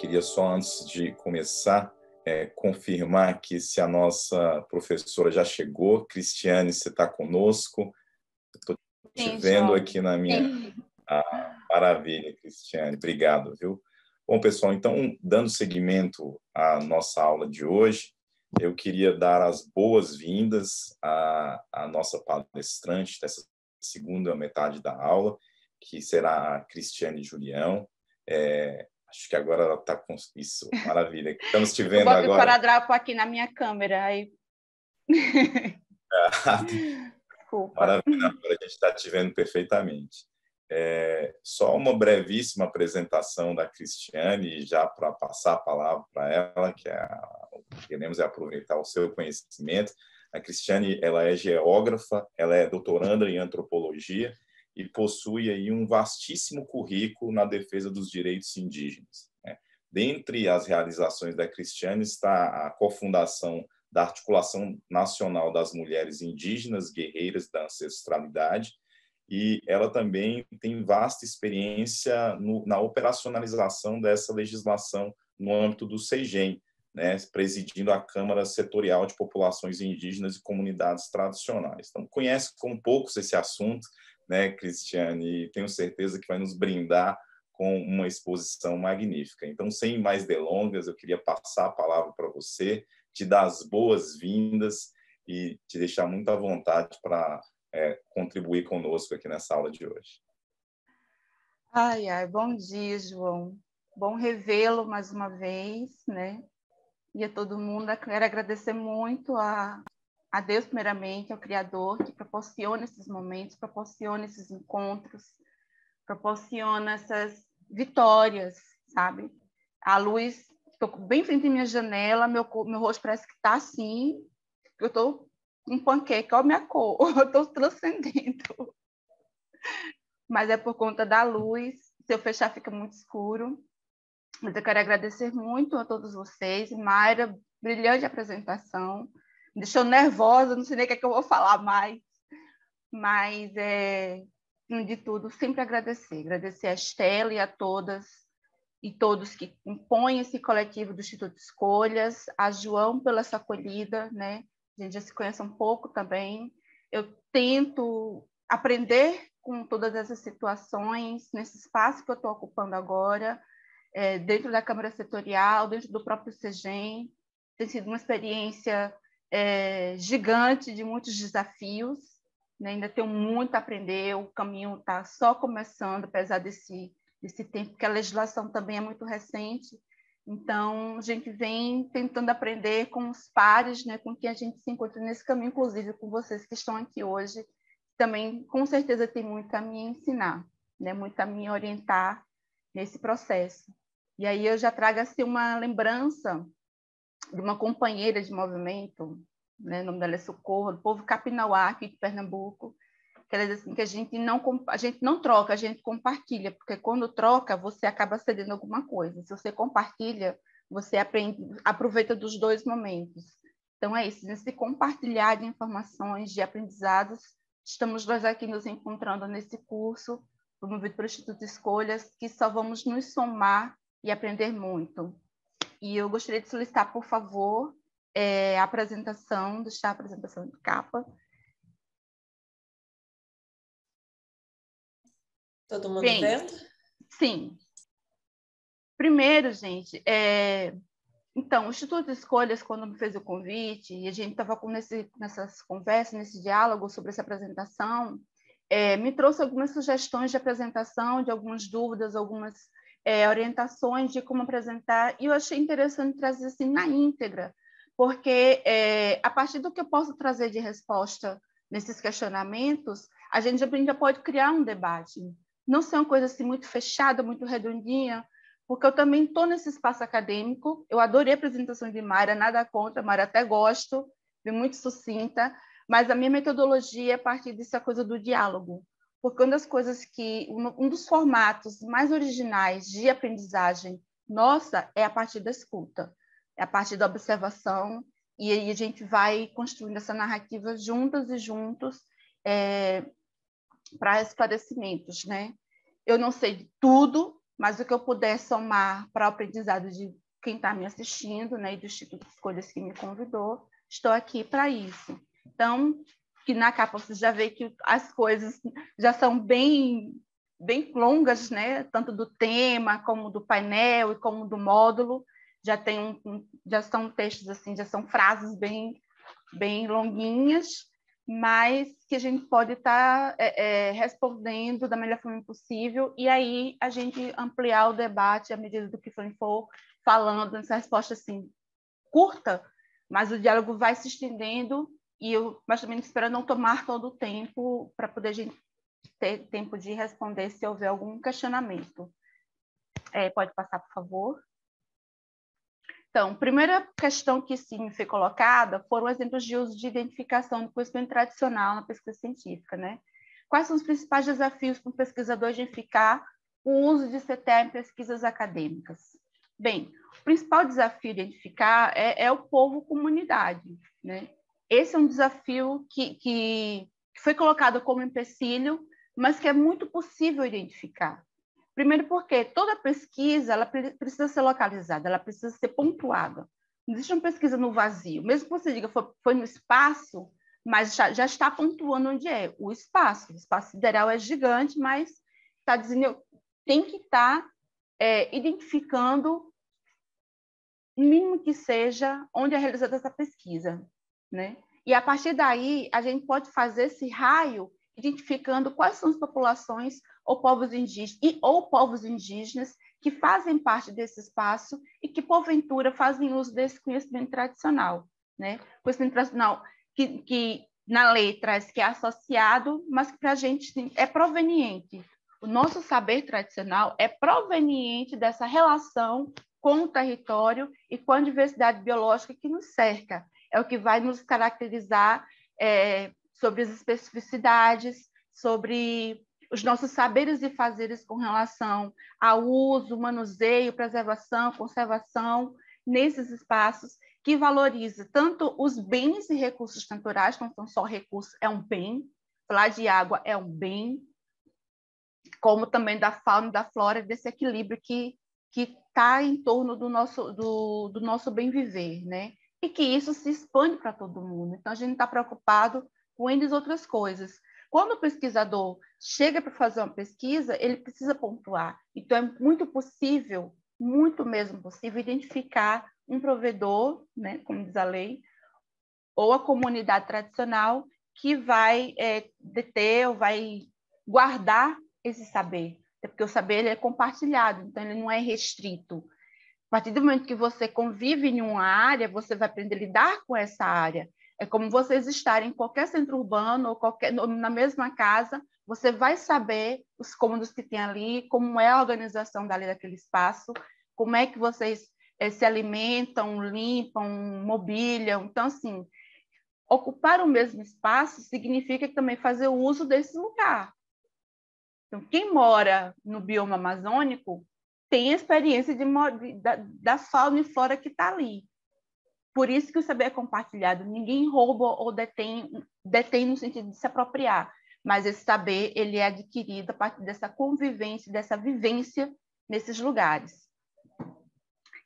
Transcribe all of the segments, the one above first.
queria só, antes de começar, confirmar aqui se a nossa professora já chegou. Cristiane, você está conosco? Estou te vendo aqui na minha... maravilha, Cristiane. Obrigado, viu? Bom, pessoal, então, dando seguimento à nossa aula de hoje, eu queria dar as boas-vindas à nossa palestrante dessa segunda metade da aula, que será a Cristiane Julião. Acho que agora ela está com isso. Maravilha. Estamos te vendo agora. Eu boto o paradrapo aqui na minha câmera. Aí... Desculpa. Maravilha, agora a gente está te vendo perfeitamente. Só uma brevíssima apresentação da Cristiane, já para passar a palavra para ela, queremos aproveitar o seu conhecimento. A Cristiane, ela é geógrafa, ela é doutoranda em antropologia e possui aí um vastíssimo currículo na defesa dos direitos indígenas, né? Dentre as realizações da Cristiane está a cofundação da Articulação Nacional das Mulheres Indígenas Guerreiras da Ancestralidade, e ela também tem vasta experiência na operacionalização dessa legislação no âmbito do CEGEM, né, presidindo a Câmara Setorial de Populações Indígenas e Comunidades Tradicionais. Então, conhece como poucos esse assunto, né, Cristiane, e tenho certeza que vai nos brindar com uma exposição magnífica. Então, sem mais delongas, eu queria passar a palavra para você, te dar as boas-vindas e te deixar muito à vontade para contribuir conosco aqui nessa aula de hoje. Bom dia, João. Bom revê-lo mais uma vez, né? E a todo mundo, quero agradecer muito a Deus, primeiramente, ao Criador, que proporciona esses momentos, proporciona esses encontros, proporciona essas vitórias, sabe? A luz, estou bem frente à minha janela, meu rosto parece que está assim, eu estou um panqueca, olha a minha cor, eu estou transcendendo. Mas é por conta da luz, se eu fechar fica muito escuro. Mas eu quero agradecer muito a todos vocês. Mayra, brilhante apresentação. Me deixou nervosa, não sei nem o que é que eu vou falar mais. Mas, de tudo, sempre agradecer. Agradecer a Estela e a todas e todos que compõem esse coletivo do Instituto Escolhas, a João pela essa acolhida, né? A gente já se conhece um pouco também. Eu tento aprender com todas essas situações, nesse espaço que eu estou ocupando agora, dentro da Câmara Setorial, dentro do próprio CEGEM. Tem sido uma experiência gigante, de muitos desafios, né? Ainda tenho muito a aprender, o caminho está só começando, apesar desse tempo, porque a legislação também é muito recente. Então, a gente vem tentando aprender com os pares, né, com quem a gente se encontra nesse caminho, inclusive com vocês que estão aqui hoje, também, com certeza, tem muito a me ensinar, né, muito a me orientar nesse processo. E aí eu já trago assim, uma lembrança de uma companheira de movimento, né, o nome dela é Socorro, do povo Capinauá, aqui de Pernambuco, que ela diz assim, que a gente não troca, a gente compartilha, porque quando troca, você acaba cedendo alguma coisa. Se você compartilha, você aproveita dos dois momentos. Então, é isso, nesse compartilhar de informações, de aprendizados, estamos nós aqui nos encontrando nesse curso, promovido pelo Instituto Escolhas, que só vamos nos somar e aprender muito. E eu gostaria de solicitar, por favor, a apresentação, deixar a apresentação de capa. Todo mundo vendo? Sim. Primeiro, gente, então, o Instituto Escolhas, quando me fez o convite, e a gente estava nessas conversas, nesse diálogo sobre essa apresentação, me trouxe algumas sugestões de apresentação, de algumas dúvidas, algumas orientações de como apresentar, e eu achei interessante trazer assim na íntegra, porque a partir do que eu posso trazer de resposta nesses questionamentos, a gente já pode criar um debate. Não ser uma coisa assim muito fechada, muito redondinha, porque eu também estou nesse espaço acadêmico. Eu adorei a apresentação de Mayra, nada contra, Mayra até gosto, foi muito sucinta, mas a minha metodologia é a partir dessa coisa do diálogo, porque uma das coisas um dos formatos mais originais de aprendizagem nossa é a partir da escuta, é a partir da observação, e aí a gente vai construindo essa narrativa juntas e juntos para esclarecimentos, né? Eu não sei de tudo, mas o que eu puder somar para o aprendizado de quem está me assistindo, né, e do Instituto de Escolhas que me convidou, estou aqui para isso. Então, que na capa você já vê que as coisas já são bem longas, né, tanto do tema, como do painel e como do módulo, já são textos assim, já são frases bem longuinhas, mas que a gente pode estar respondendo da melhor forma possível, e aí a gente ampliar o debate à medida do que for falando, nessa resposta assim, curta, mas o diálogo vai se estendendo, mas também espero não tomar todo o tempo para poder a gente ter tempo de responder se houver algum questionamento. Pode passar, por favor. Então, a primeira questão que sim foi colocada foram exemplos de uso de identificação do conhecimento tradicional na pesquisa científica, né? Quais são os principais desafios para um pesquisador identificar o uso de CTA em pesquisas acadêmicas? Bem, o principal desafio de identificar é o povo-comunidade, né? Esse é um desafio que foi colocado como empecilho, mas que é muito possível identificar. Primeiro porque toda pesquisa ela precisa ser localizada, ela precisa ser pontuada. Não existe uma pesquisa no vazio. Mesmo que você diga foi no espaço, mas já está pontuando onde é o espaço. O espaço sideral é gigante, mas está dizendo, tem que estar identificando, o mínimo que seja, onde é realizada essa pesquisa, né? E a partir daí a gente pode fazer esse raio identificando quais são as populações ou povos indígenas que fazem parte desse espaço e que, porventura, fazem uso desse conhecimento tradicional, né? Conhecimento tradicional que na lei traz que é associado, mas que para a gente sim, é proveniente. O nosso saber tradicional é proveniente dessa relação com o território e com a diversidade biológica que nos cerca. É o que vai nos caracterizar sobre as especificidades, sobre os nossos saberes e fazeres com relação ao uso, manuseio, preservação, conservação nesses espaços, que valoriza tanto os bens e recursos naturais, não são só recursos, é um bem, falar de água é um bem, como também da fauna e da flora, desse equilíbrio que está em torno do nosso bem viver, né? E que isso se expande para todo mundo. Então, a gente está preocupado com N outras coisas. Quando o pesquisador chega para fazer uma pesquisa, ele precisa pontuar. Então, é muito possível, muito mesmo possível, identificar um provedor, né, como diz a lei, ou a comunidade tradicional que vai deter ou vai guardar esse saber. Porque o saber ele é compartilhado, então ele não é restrito. A partir do momento que você convive em uma área, você vai aprender a lidar com essa área. É como vocês estarem em qualquer centro urbano ou na mesma casa, você vai saber os cômodos que tem ali, como é a organização dali daquele espaço, como é que vocês se alimentam, limpam, mobiliam. Então, assim, ocupar o mesmo espaço significa também fazer o uso desse lugar. Então, quem mora no bioma amazônico tem a experiência da fauna e flora que está ali. Por isso que o saber é compartilhado. Ninguém rouba ou detém no sentido de se apropriar, mas esse saber ele é adquirido a partir dessa convivência, dessa vivência nesses lugares.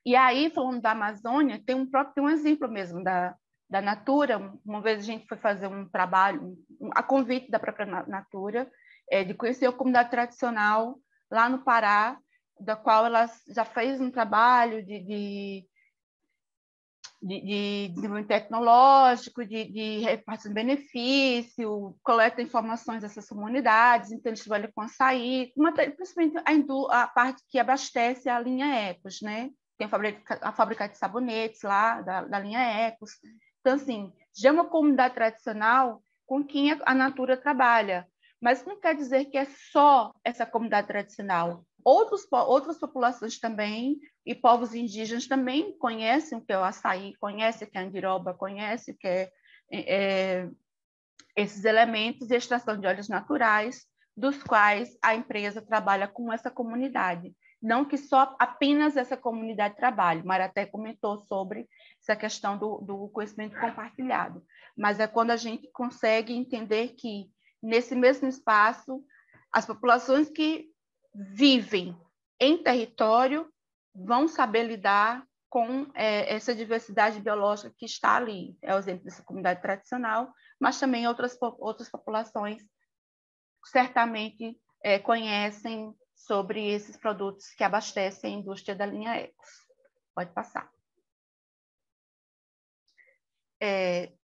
E aí, falando da Amazônia, tem um exemplo mesmo da Natura. Uma vez a gente foi fazer um trabalho, a convite da própria Natura, de conhecer a comunidade tradicional lá no Pará, da qual ela já fez um trabalho de desenvolvimento tecnológico, de repartição de benefício, coleta informações dessas comunidades, então eles trabalham com açaí, principalmente a parte que abastece a linha Ecos, né? Tem a fábrica de sabonetes lá, da linha Ecos. Então, assim, já é uma comunidade tradicional com quem a Natura trabalha, mas não quer dizer que é só essa comunidade tradicional. Outras populações também, e povos indígenas também conhecem o que é o açaí, conhecem o que é a andiroba, conhecem o que é esses elementos de extração de óleos naturais, dos quais a empresa trabalha com essa comunidade. Não que só apenas essa comunidade trabalhe, Mara até comentou sobre essa questão do conhecimento compartilhado, mas é quando a gente consegue entender que, nesse mesmo espaço, as populações que vivem em território vão saber lidar com essa diversidade biológica que está ali. É o exemplo dessa comunidade tradicional, mas também outras populações certamente conhecem sobre esses produtos que abastecem a indústria da linha Ecos. Pode passar.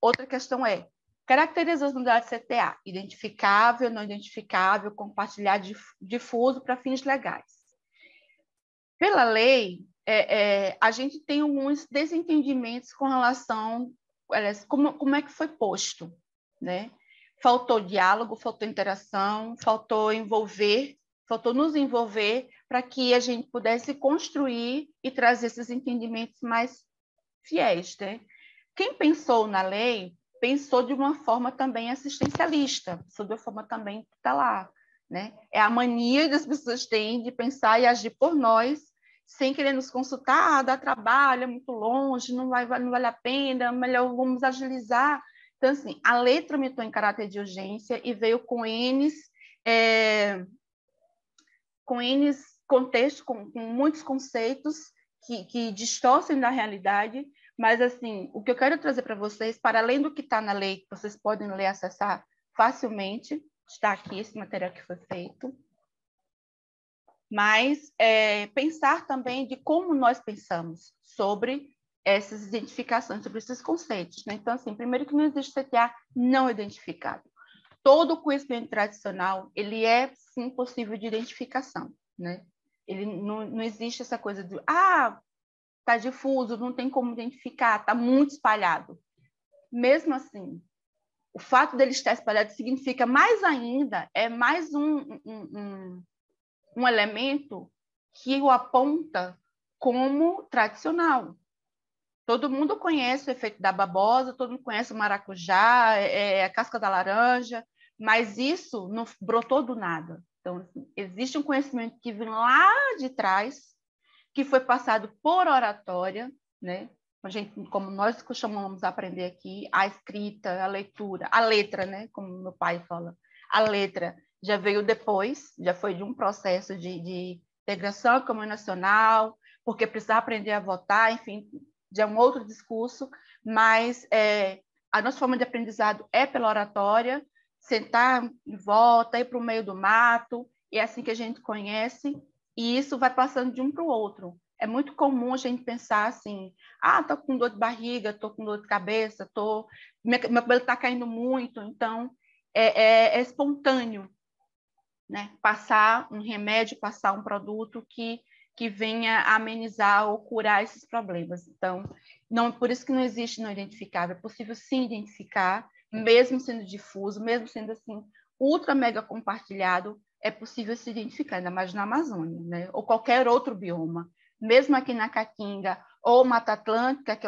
Outra questão é caracterização da unidade CTA, identificável, não identificável, compartilhado, difuso para fins legais. Pela lei, a gente tem alguns desentendimentos com relação como é que foi posto, né? Faltou diálogo, faltou interação, faltou nos envolver para que a gente pudesse construir e trazer esses entendimentos mais fiéis, né? Quem pensou na lei pensou de uma forma também assistencialista, pensou de uma forma também tutelar, né? É a mania que as pessoas têm de pensar e agir por nós, sem querer nos consultar, dá trabalho, é muito longe, não vale a pena, melhor vamos agilizar. Então, assim, a lei tramitou em caráter de urgência e veio com N contextos, com muitos conceitos que distorcem da realidade, mas, assim, o que eu quero trazer para vocês, para além do que está na lei, que vocês podem ler e acessar facilmente, está aqui esse material que foi feito, mas pensar também de como nós pensamos sobre essas identificações, sobre esses conceitos, né? Então, assim, primeiro que não existe CTA não identificado. Todo o conhecimento tradicional, ele é, sim, possível de identificação, né? Ele não existe essa coisa de, está difuso, não tem como identificar, está muito espalhado. Mesmo assim, o fato dele estar espalhado significa mais ainda, é mais um elemento que o aponta como tradicional. Todo mundo conhece o efeito da babosa, todo mundo conhece o maracujá, a casca da laranja, mas isso não brotou do nada. Então, assim, existe um conhecimento que vem lá de trás, que foi passado por oratória, né? Como nós costumamos aprender aqui, a escrita, a leitura, a letra, né? Como meu pai fala, a letra já veio depois, já foi de um processo de integração comunicacional, porque precisava aprender a votar, enfim, já é um outro discurso, mas a nossa forma de aprendizado é pela oratória, sentar em volta, ir para o meio do mato, e é assim que a gente conhece, e isso vai passando de um para o outro. É muito comum a gente pensar assim, estou com dor de barriga, estou com dor de cabeça, meu cabelo está caindo muito, então é espontâneo, né? Passar um remédio, passar um produto que venha amenizar ou curar esses problemas. Então, não, por isso que não existe não identificável. É possível sim identificar, mesmo sendo difuso, mesmo sendo assim, ultra mega compartilhado, é possível se identificar, ainda mais na Amazônia, né? Ou qualquer outro bioma. Mesmo aqui na Caatinga ou Mata Atlântica, que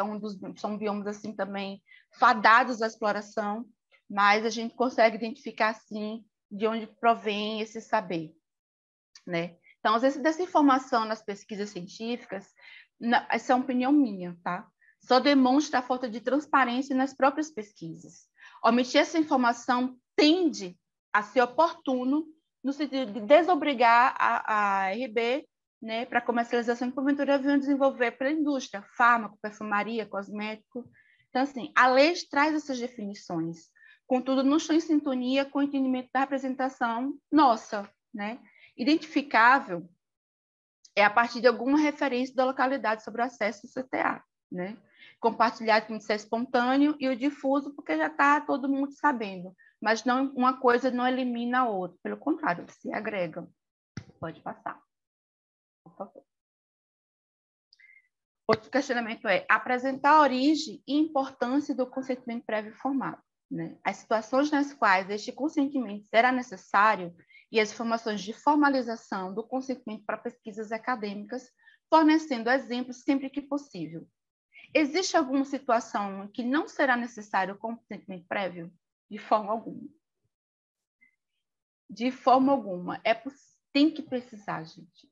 são biomas assim também fadados à exploração, mas a gente consegue identificar sim de onde provém esse saber, né? Então, às vezes, dessa informação nas pesquisas científicas, essa é uma opinião minha, tá? Só demonstra a falta de transparência nas próprias pesquisas. Omitir essa informação tende a ser oportuno no sentido de desobrigar a RB, né, para comercialização que porventura venham desenvolver pela indústria, fármaco, perfumaria, cosmético. Então, assim, a lei traz essas definições, contudo, não estão em sintonia com o entendimento da representação nossa, né? Identificável é a partir de alguma referência da localidade sobre o acesso ao CTA, né? Compartilhado com o espontâneo e o difuso, porque já está todo mundo sabendo, mas não, uma coisa não elimina a outra, pelo contrário, se agregam. Pode passar, por favor. Outro questionamento é apresentar a origem e importância do consentimento prévio formado, né? As situações nas quais este consentimento será necessário e as informações de formalização do consentimento para pesquisas acadêmicas, fornecendo exemplos sempre que possível. Existe alguma situação em que não será necessário o consentimento prévio? De forma alguma. De forma alguma. Tem que precisar, gente.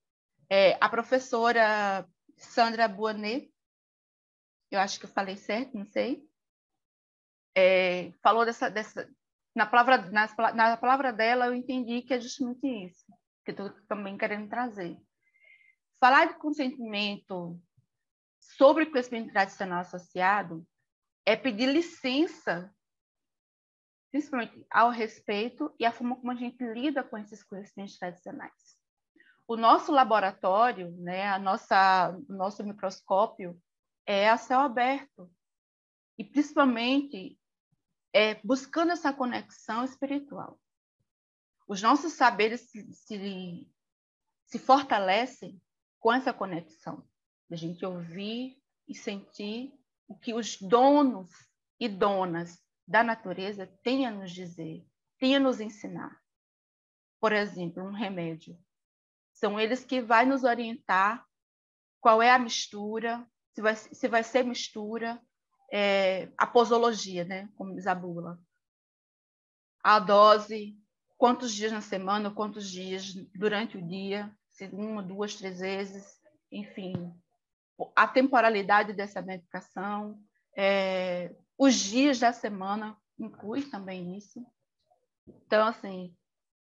A professora Sandra Bonet, eu acho que eu falei certo, não sei, falou na palavra dela, eu entendi que é justamente isso, que eu estou também querendo trazer. falar de consentimento sobre o conhecimento tradicional associado é pedir licença, principalmente ao respeito e à forma como a gente lida com esses conhecimentos tradicionais. O nosso laboratório, né, o nosso microscópio é a céu aberto, e principalmente buscando essa conexão espiritual. Os nossos saberes se fortalecem com essa conexão, a gente ouvir e sentir o que os donos e donas da natureza têm a nos dizer, têm a nos ensinar. Por exemplo, um remédio. São eles que vão nos orientar qual é a mistura, se vai ser mistura, a posologia, né, como diz a bula. A dose, quantos dias na semana, quantos dias durante o dia, se 1, 2, 3 vezes, enfim. A temporalidade dessa medicação, os dias da semana inclui também isso. Então, assim,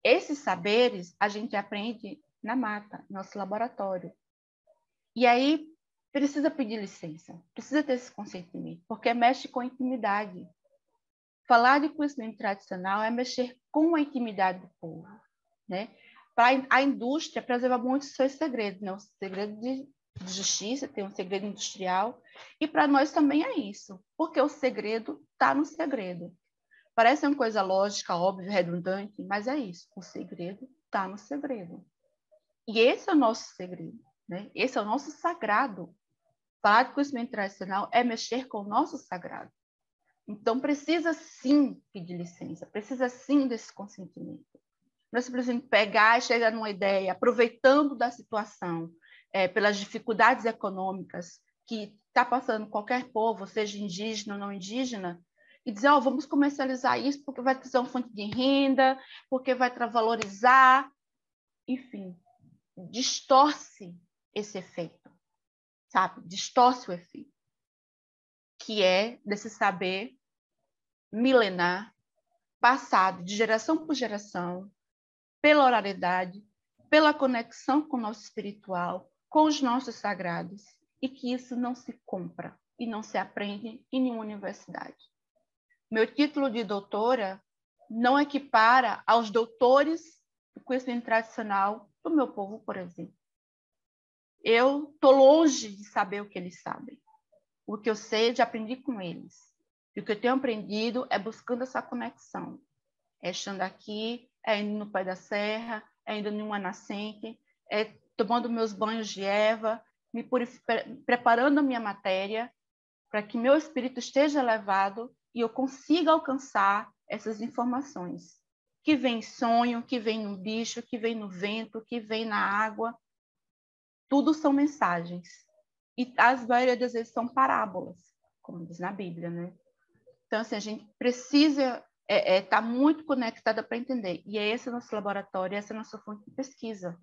esses saberes a gente aprende na mata, no nosso laboratório. E aí precisa pedir licença, precisa ter esse consentimento, porque mexe com a intimidade. Falar de conhecimento tradicional é mexer com a intimidade do povo, né? Para a indústria preserva muito os seus segredos, né? O segredo de justiça, tem um segredo industrial, e para nós também é isso, porque o segredo está no segredo. Parece uma coisa lógica, óbvia, redundante, mas é isso, o segredo está no segredo. E esse é o nosso segredo, né? Esse é o nosso sagrado. Falar de conhecimento tradicional é mexer com o nosso sagrado. Então, precisa sim pedir licença, precisa sim desse consentimento. Não é simplesmente pegar e chegar numa ideia, aproveitando da situação, pelas dificuldades econômicas que está passando qualquer povo, seja indígena ou não indígena, e dizer, vamos comercializar isso porque vai trazer uma fonte de renda, porque vai valorizar, enfim, distorce esse efeito, sabe? Distorce o efeito, que é desse saber milenar, passado de geração por geração, pela oralidade, pela conexão com o nosso espiritual, com os nossos sagrados, e que isso não se compra e não se aprende em nenhuma universidade. Meu título de doutora não equipara aos doutores do conhecimento tradicional do meu povo, por exemplo. Eu estou longe de saber o que eles sabem. O que eu sei, já aprendi com eles. E o que eu tenho aprendido é buscando essa conexão. É estando aqui, é indo no pé da serra, é indo em uma nascente, é tomando meus banhos de erva, me preparando a minha matéria para que meu espírito esteja elevado e eu consiga alcançar essas informações. Que vem em sonho, que vem no bicho, que vem no vento, que vem na água. Tudo são mensagens. E as maioria das vezes são parábolas, como diz na Bíblia, né? Então, assim, a gente precisa estar muito conectada para entender. E é esse o nosso laboratório, essa é a nossa fonte de pesquisa.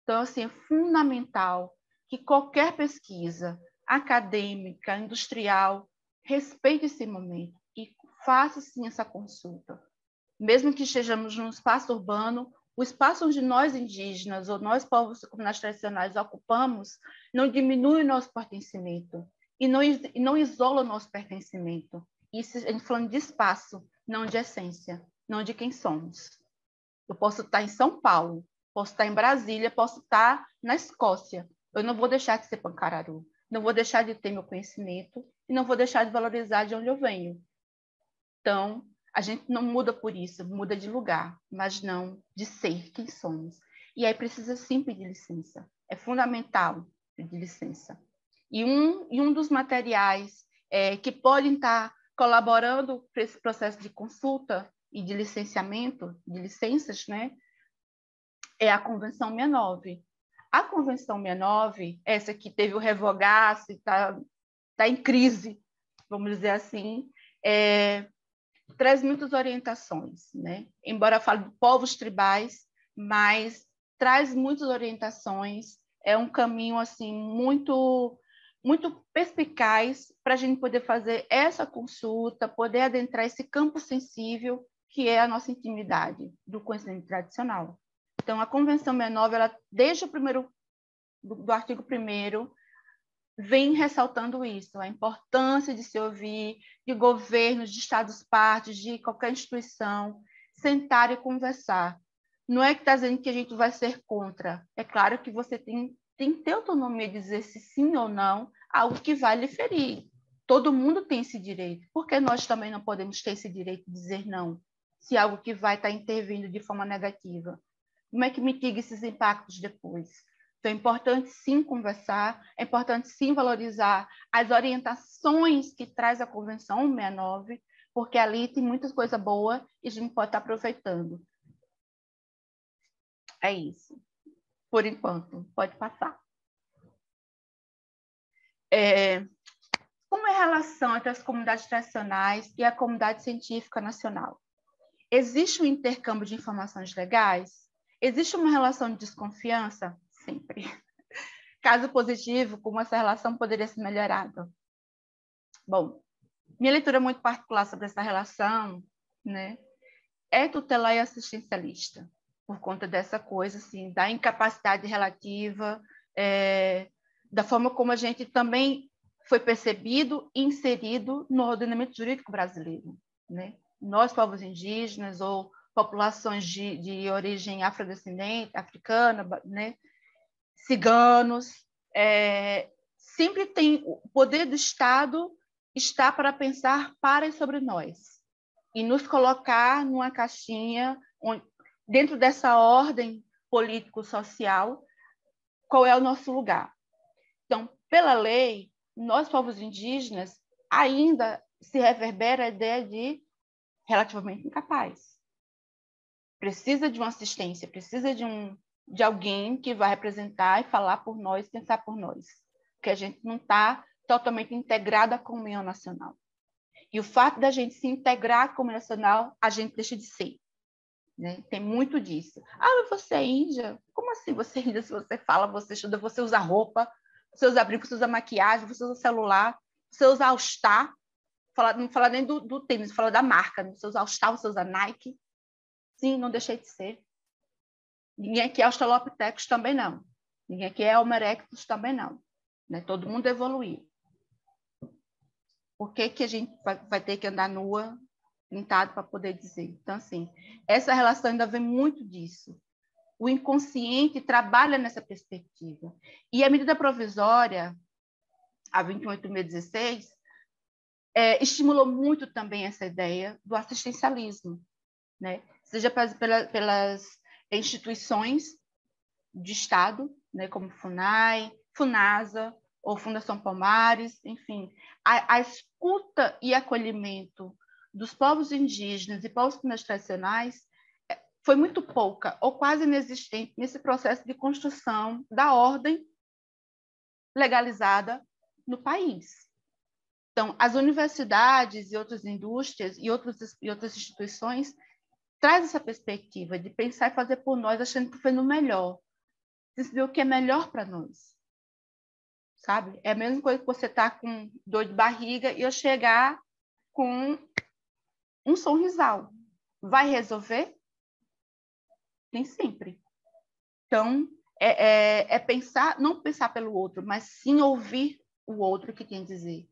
Então, assim, é fundamental que qualquer pesquisa acadêmica, industrial, respeite esse momento e faça, sim, essa consulta. Mesmo que estejamos num espaço urbano, o espaço onde nós indígenas ou nós povos comunidades tradicionais ocupamos não diminui o nosso pertencimento e não isola o nosso pertencimento. Isso a gente falando de espaço, não de essência, não de quem somos. Eu posso estar em São Paulo, posso estar em Brasília, posso estar na Escócia. Eu não vou deixar de ser pancararu, não vou deixar de ter meu conhecimento e não vou deixar de valorizar de onde eu venho. Então, a gente não muda por isso, muda de lugar, mas não de ser quem somos. E aí precisa sim pedir licença. É fundamental pedir licença. E um dos materiais que podem estar colaborando para esse processo de consulta e de licenciamento, de licenças, né, é a Convenção 69. A Convenção 69, essa que teve o revogaço e está em crise, vamos dizer assim, traz muitas orientações, né? Embora fale de povos tribais, mas traz muitas orientações, é um caminho assim muito perspicaz para a gente poder fazer essa consulta, poder adentrar esse campo sensível que é a nossa intimidade do conhecimento tradicional. Então, a Convenção 69, ela, desde o primeiro do artigo 1º vem ressaltando isso, a importância de se ouvir, de governos, de estados-partes, de qualquer instituição, sentar e conversar. Não é que está dizendo que a gente vai ser contra. É claro que você tem que ter autonomia de dizer se sim ou não, algo que vai lhe ferir. Todo mundo tem esse direito. Por que nós também não podemos ter esse direito de dizer não, se algo que vai estar intervindo de forma negativa? Como é que mitiga esses impactos depois? Então, é importante, sim, conversar, é importante, sim, valorizar as orientações que traz a Convenção 169, porque ali tem muita coisa boa e a gente pode estar aproveitando. É isso. Por enquanto, pode passar. Como é a relação entre as comunidades tradicionais e a comunidade científica nacional? Existe um intercâmbio de informações legais? Existe uma relação de desconfiança? Sempre. Caso positivo, como essa relação poderia ser melhorada? Bom, minha leitura muito particular sobre essa relação, né, é tutelar e assistencialista, por conta dessa coisa, assim, da incapacidade relativa, da forma como a gente também foi percebido e inserido no ordenamento jurídico brasileiro, né? Nós, povos indígenas ou populações de origem afrodescendente, africana, né? Ciganos, sempre tem o poder do Estado está para pensar para e sobre nós e nos colocar numa caixinha dentro dessa ordem político-social, qual é o nosso lugar. Então, pela lei, nós, povos indígenas, ainda se reverbera a ideia de relativamente incapaz. Precisa de uma assistência, precisa de alguém que vai representar e falar por nós, pensar por nós, porque a gente não está totalmente integrado à comunhão nacional. E o fato da gente se integrar à comunhão nacional, a gente deixa de ser. Né? Tem muito disso. Ah, mas você é índia? Como assim você é índia? Se você fala, você estuda, você usa roupa, você usa brinco, você usa maquiagem, você usa celular, você usa All-Star, não fala nem do tênis, fala da marca, né? Você usa All-Star, você usa Nike. Sim, não deixei de ser. Ninguém aqui é Australopithecus também não. Ninguém aqui é Homo erectus também não. Né? Todo mundo evoluiu. Por que a gente vai ter que andar nua, pintado, para poder dizer? Então, assim, essa relação ainda vem muito disso. O inconsciente trabalha nessa perspectiva. E a medida provisória, a 28.616, estimulou muito também essa ideia do assistencialismo, né? Seja pelas instituições de Estado, né? Como FUNAI, FUNASA, ou Fundação Palmares, enfim, a escuta e acolhimento dos povos indígenas e povos tradicionais foi muito pouca ou quase inexistente nesse processo de construção da ordem legalizada no país. Então, as universidades e outras indústrias e outras instituições trazem essa perspectiva de pensar e fazer por nós, achando que foi no melhor, decidir o que é melhor para nós. Sabe? É a mesma coisa que você tá com dor de barriga e eu chegar com um sorrisal. Vai resolver? Nem sempre. Então, pensar, não pensar pelo outro, mas sim ouvir o outro que tem a dizer.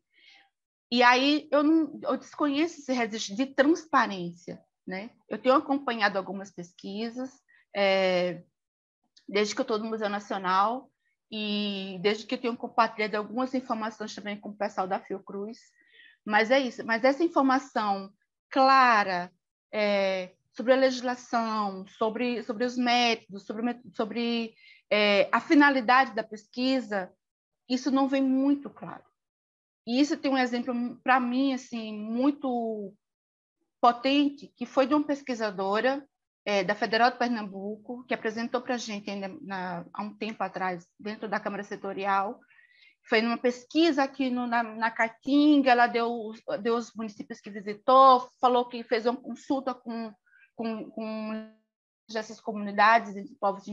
E aí eu desconheço esse registro de transparência, né? Eu tenho acompanhado algumas pesquisas, desde que eu estou no Museu Nacional, e desde que eu tenho compartilhado algumas informações também com o pessoal da Fiocruz, mas é isso. Mas essa informação clara sobre a legislação, sobre os métodos, sobre a finalidade da pesquisa, isso não vem muito claro. E isso tem um exemplo, para mim, assim, muito potente, que foi de uma pesquisadora da Federal de Pernambuco, que apresentou para a gente ainda há um tempo atrás, dentro da Câmara Setorial. Foi numa pesquisa aqui na Caatinga, ela deu os municípios que visitou, falou que fez uma consulta com essas comunidades de povos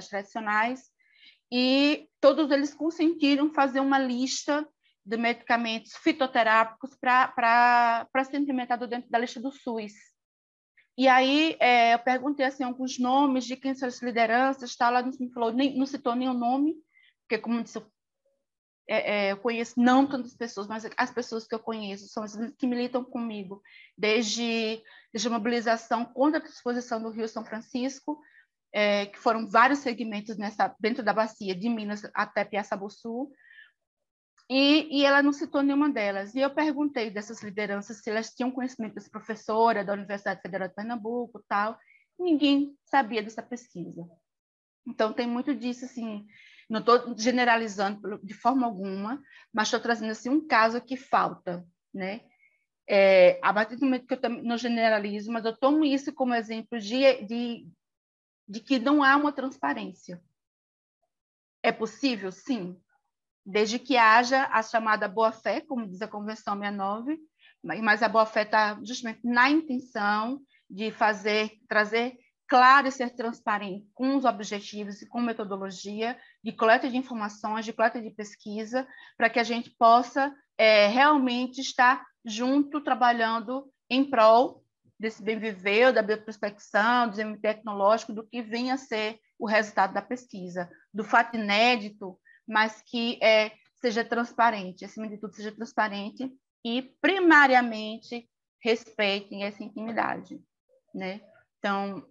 tradicionais, e todos eles consentiram fazer uma lista de medicamentos fitoterápicos para ser implementado dentro da lista do SUS. E aí eu perguntei assim, alguns nomes de quem são as lideranças, tá? Ela não falou, não citou nenhum nome, porque, como eu disse, eu conheço não tantas pessoas, mas as pessoas que eu conheço são as que militam comigo, desde a mobilização contra a exposição do Rio São Francisco, que foram vários segmentos dentro da bacia de Minas até Piaçabuçu, e ela não citou nenhuma delas. E eu perguntei dessas lideranças se elas tinham conhecimento dessa professora da Universidade Federal de Pernambuco, tal. Ninguém sabia dessa pesquisa. Então, tem muito disso, assim, não estou generalizando de forma alguma, mas estou trazendo assim, um caso que falta, né? A partir do momento que eu também não generalizo, mas eu tomo isso como exemplo de que não há uma transparência. É possível? Sim, desde que haja a chamada boa-fé, como diz a Convenção 69, mas a boa-fé está justamente na intenção de trazer claro e ser transparente com os objetivos e com metodologia de coleta de informações, de coleta de pesquisa, para que a gente possa realmente estar junto, trabalhando em prol desse bem viver, da bioprospecção, do desenvolvimento tecnológico, do que venha a ser o resultado da pesquisa, do fato inédito, mas que seja transparente, acima de tudo, seja transparente e, primariamente, respeitem essa intimidade, né? Então,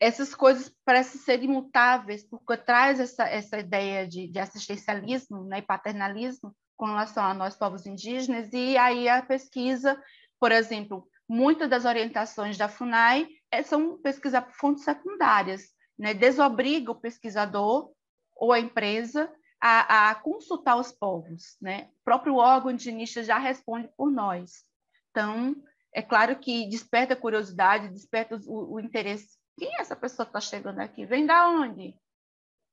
essas coisas parecem ser imutáveis, porque traz essa ideia de assistencialismo, né, e paternalismo com relação a nós, povos indígenas, e aí a pesquisa, por exemplo, muitas das orientações da FUNAI são pesquisar fontes secundárias, né, desobriga o pesquisador ou a empresa a consultar os povos, né? O próprio órgão indigenista já responde por nós. Então, é claro que desperta a curiosidade, desperta o interesse. Quem é essa pessoa que está chegando aqui? Vem da onde?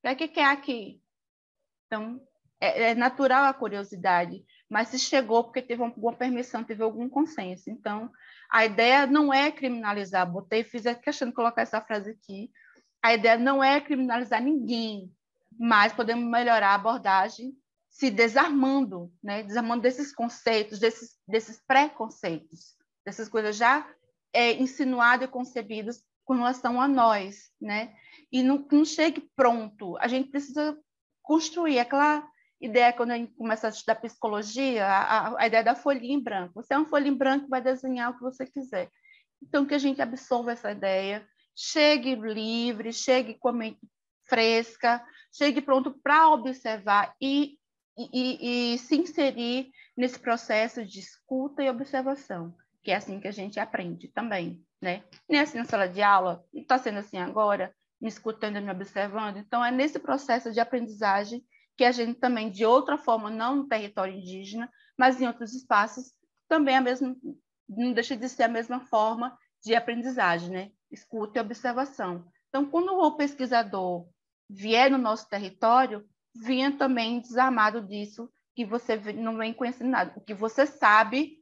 O que é aqui? Então, é natural a curiosidade, mas se chegou porque teve alguma permissão, teve algum consenso. Então, a ideia não é criminalizar. Fiz a questão de colocar essa frase aqui. A ideia não é criminalizar ninguém, mas podemos melhorar a abordagem se desarmando, né? Desarmando desses conceitos, desses preconceitos, dessas coisas já insinuadas e concebidas com relação a nós, né? E não chegue pronto. A gente precisa construir aquela ideia, quando a gente começa a estudar psicologia, a ideia da folhinha em branco. Você é uma folha em branco e vai desenhar o que você quiser. Então, que a gente absorva essa ideia, chegue livre, chegue com a mente fresca, chegue pronto para observar e se inserir nesse processo de escuta e observação, que é assim que a gente aprende também, né? Nem assim na sala de aula, não está sendo assim agora, me escutando e me observando. Então, é nesse processo de aprendizagem que a gente também, de outra forma, não no território indígena, mas em outros espaços, também não deixa de ser a mesma forma de aprendizagem, né? Escuta e observação. Então, quando o pesquisador vier no nosso território, vinha também desarmado disso, que você não vem conhecendo nada. O que você sabe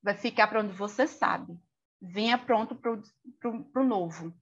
vai ficar para onde você sabe. Vinha pronto para o novo.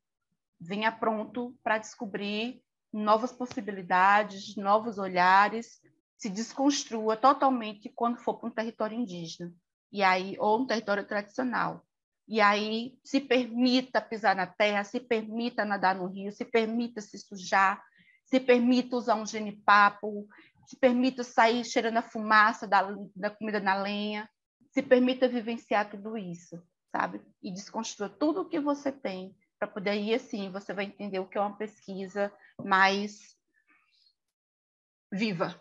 Vinha pronto para descobrir novas possibilidades, novos olhares, se desconstrua totalmente quando for para um território indígena, e aí, ou um território tradicional. E aí se permita pisar na terra, se permita nadar no rio, se permita se sujar, se permita usar um genipapo, se permita sair cheirando a fumaça da comida na lenha, se permita vivenciar tudo isso, sabe? E desconstrua tudo o que você tem, para poder ir assim, você vai entender o que é uma pesquisa mais viva.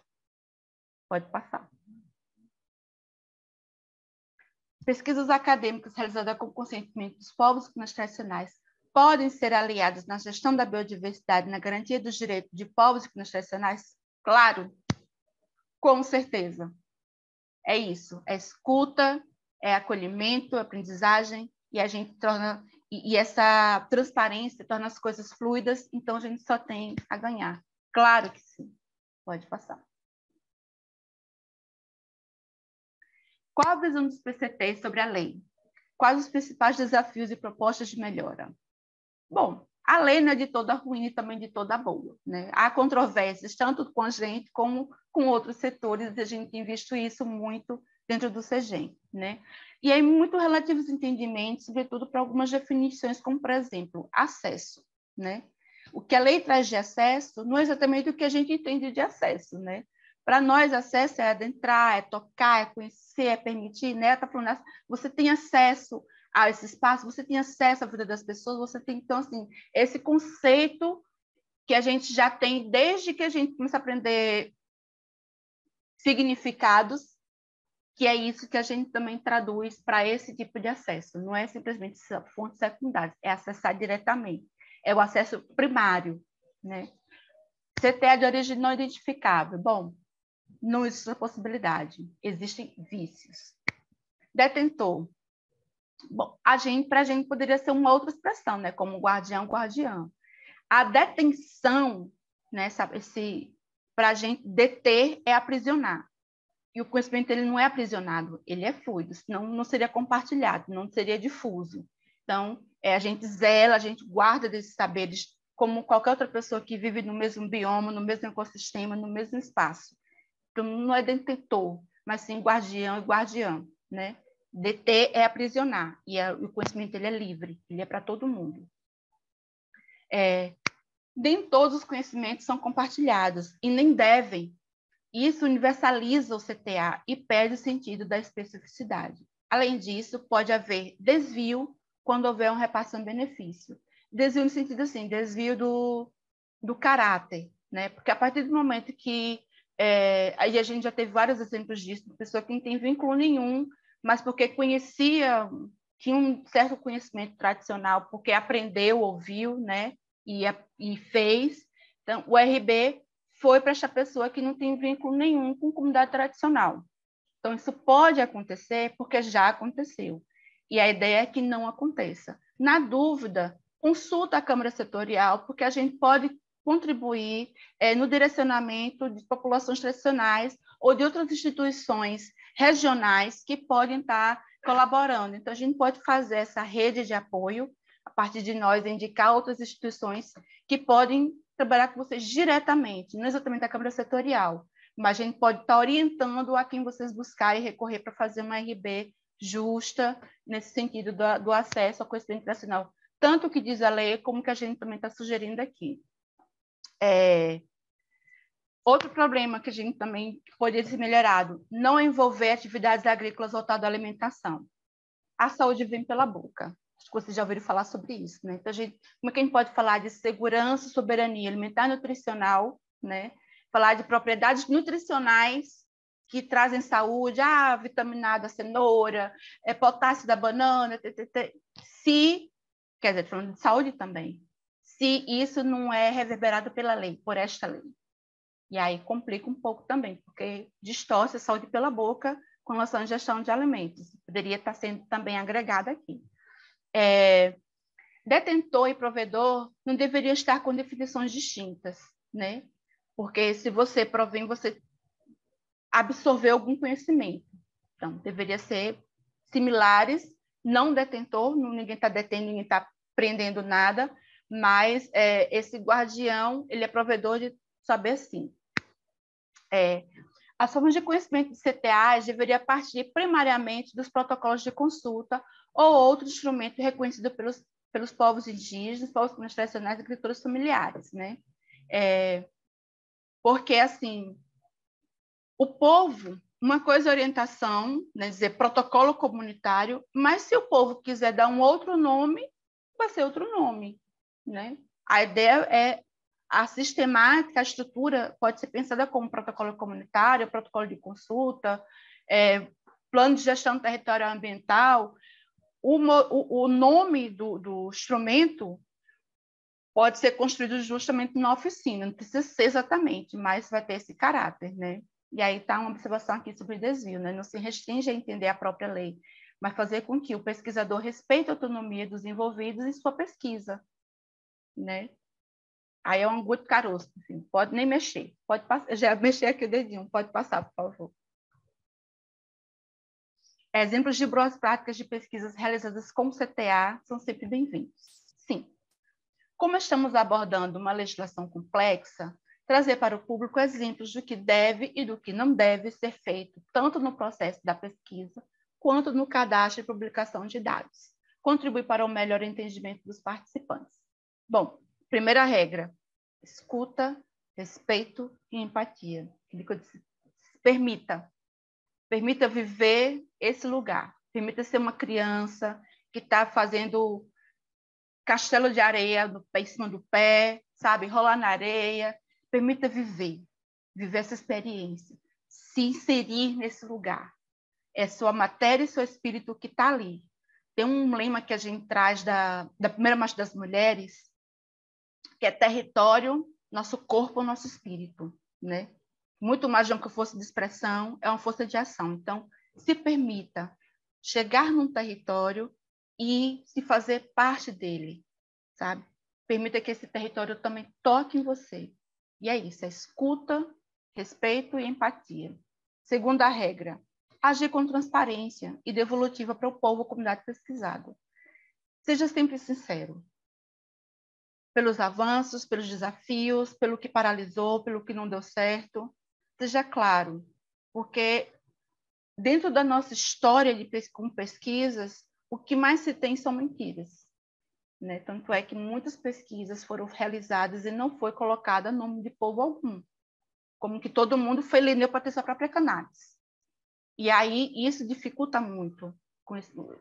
Pode passar. Pesquisas acadêmicas realizadas com consentimento dos povos tradicionais podem ser aliadas na gestão da biodiversidade, na garantia dos direitos de povos e tradicionais? Claro, com certeza. É isso, é escuta, é acolhimento, aprendizagem, e a gente torna... E essa transparência torna as coisas fluidas, então a gente só tem a ganhar. Claro que sim. Pode passar. Qual a visão dos PCTs sobre a lei? Quais os principais desafios e propostas de melhora? Bom, a lei não é de toda ruim e também de toda boa, né? Há controvérsias, tanto com a gente como com outros setores, e a gente tem visto isso muito dentro do CEGEM, né? E aí, muito relativos entendimentos, sobretudo para algumas definições, como, por exemplo, acesso, né? o que a lei traz de acesso não é exatamente o que a gente entende de acesso, né? Para nós, acesso é adentrar, é tocar, é conhecer, é permitir, né? Tá falando, você tem acesso a esse espaço, você tem acesso à vida das pessoas, você tem, então, assim, esse conceito que a gente já tem desde que a gente começa a aprender significados, que é isso que a gente também traduz para esse tipo de acesso. Não é simplesmente fontes secundárias, é acessar diretamente. É o acesso primário, né? CTA de origem não identificável. Bom, não existe essa possibilidade. Existem vícios. Detentor. Bom, para a gente poderia ser uma outra expressão, né? Como guardião, guardiã. A detenção, né? Para a gente deter é aprisionar. E o conhecimento ele não é aprisionado, ele é fluido, senão não seria compartilhado, não seria difuso. Então, a gente zela, a gente guarda desses saberes como qualquer outra pessoa que vive no mesmo bioma, no mesmo ecossistema, no mesmo espaço. Então, não é detentor, mas sim guardião e guardiã, né? Deter é aprisionar, e o conhecimento ele é livre, ele é para todo mundo. Nem todos os conhecimentos são compartilhados, e nem devem. Isso universaliza o CTA e perde o sentido da especificidade. Além disso, pode haver desvio quando houver um repasse em benefício. Desvio no sentido assim, desvio do caráter, né? Porque a partir do momento que aí a gente já teve vários exemplos disso, de pessoa que não tem vínculo nenhum, mas porque conhecia, tinha um certo conhecimento tradicional, porque aprendeu, ouviu, né? E fez. Então, o RB foi para essa pessoa que não tem vínculo nenhum com comunidade tradicional. Então, isso pode acontecer porque já aconteceu. E a ideia é que não aconteça. Na dúvida, consulta a Câmara Setorial, porque a gente pode contribuir no direcionamento de populações tradicionais ou de outras instituições regionais que podem estar colaborando. Então, a gente pode fazer essa rede de apoio, a partir de nós, indicar outras instituições que podem trabalhar com vocês diretamente, não exatamente a Câmara Setorial, mas a gente pode estar orientando a quem vocês buscarem recorrer para fazer uma RB justa, nesse sentido do acesso ao conhecimento internacional, tanto o que diz a lei, como que a gente também está sugerindo aqui. Outro problema que a gente também poderia ser melhorado, não envolver atividades agrícolas voltadas à alimentação. A saúde vem pela boca. Acho que vocês já ouviram falar sobre isso, né? Então, como é que a gente pode falar de segurança, soberania alimentar e nutricional, né? Falar de propriedades nutricionais que trazem saúde, vitamina da cenoura, potássio da banana, quer dizer, falando de saúde também, se isso não é reverberado pela lei, por esta lei. E aí complica um pouco também, porque distorce a saúde pela boca com relação à gestão de alimentos. Poderia estar sendo também agregada aqui. Detentor e provedor não deveriam estar com definições distintas, né? Porque se você provém, você absorveu algum conhecimento. Então, deveria ser similares, não detentor, ninguém está detendo, ninguém está prendendo nada, mas esse guardião, ele é provedor de saber sim. As formas de conhecimento de CTAs deveriam partir primariamente dos protocolos de consulta ou outro instrumento reconhecido pelos povos indígenas, povos tradicionais e agricultores familiares, né? Porque, assim, o povo, uma coisa é orientação, né, dizer protocolo comunitário, mas se o povo quiser dar um outro nome, vai ser outro nome, né? A ideia é a sistemática, a estrutura pode ser pensada como protocolo comunitário, protocolo de consulta, plano de gestão territorial ambiental. O nome do instrumento pode ser construído justamente na oficina, não precisa ser exatamente, mas vai ter esse caráter, né? E aí está uma observação aqui sobre desvio, né? Não se restringe a entender a própria lei, mas fazer com que o pesquisador respeite a autonomia dos envolvidos em sua pesquisa, né? Aí é um angu de caroço, assim, pode nem mexer, pode passar, já mexer aqui o dedinho, pode passar, por favor. Exemplos de boas práticas de pesquisas realizadas com CTA são sempre bem-vindos. Sim. Como estamos abordando uma legislação complexa, trazer para o público exemplos do que deve e do que não deve ser feito, tanto no processo da pesquisa, quanto no cadastro e publicação de dados. Contribui para o melhor entendimento dos participantes. Bom, Primeira regra, escuta, respeito e empatia. Permita viver esse lugar. Permita ser uma criança que está fazendo castelo de areia em cima do pé, sabe? Rolar na areia. Permita viver essa experiência, se inserir nesse lugar. É sua matéria e seu espírito que está ali. Tem um lema que a gente traz da primeira Marcha das Mulheres, que é território, nosso corpo, nosso espírito, né? Muito mais do que força de expressão, é uma força de ação. Então, se permita chegar num território e se fazer parte dele, sabe? Permita que esse território também toque em você. E é isso, é escuta, respeito e empatia. Segunda regra, agir com transparência e devolutiva para o povo ou comunidade pesquisada. Seja sempre sincero. Pelos avanços, pelos desafios, pelo que paralisou, pelo que não deu certo. Seja claro, porque dentro da nossa história com pesquisas, o que mais se tem são mentiras. Né? Tanto é que muitas pesquisas foram realizadas e não foi colocado nome de povo algum. Como que todo mundo foi lineu para ter sua própria cannabis. E aí isso dificulta muito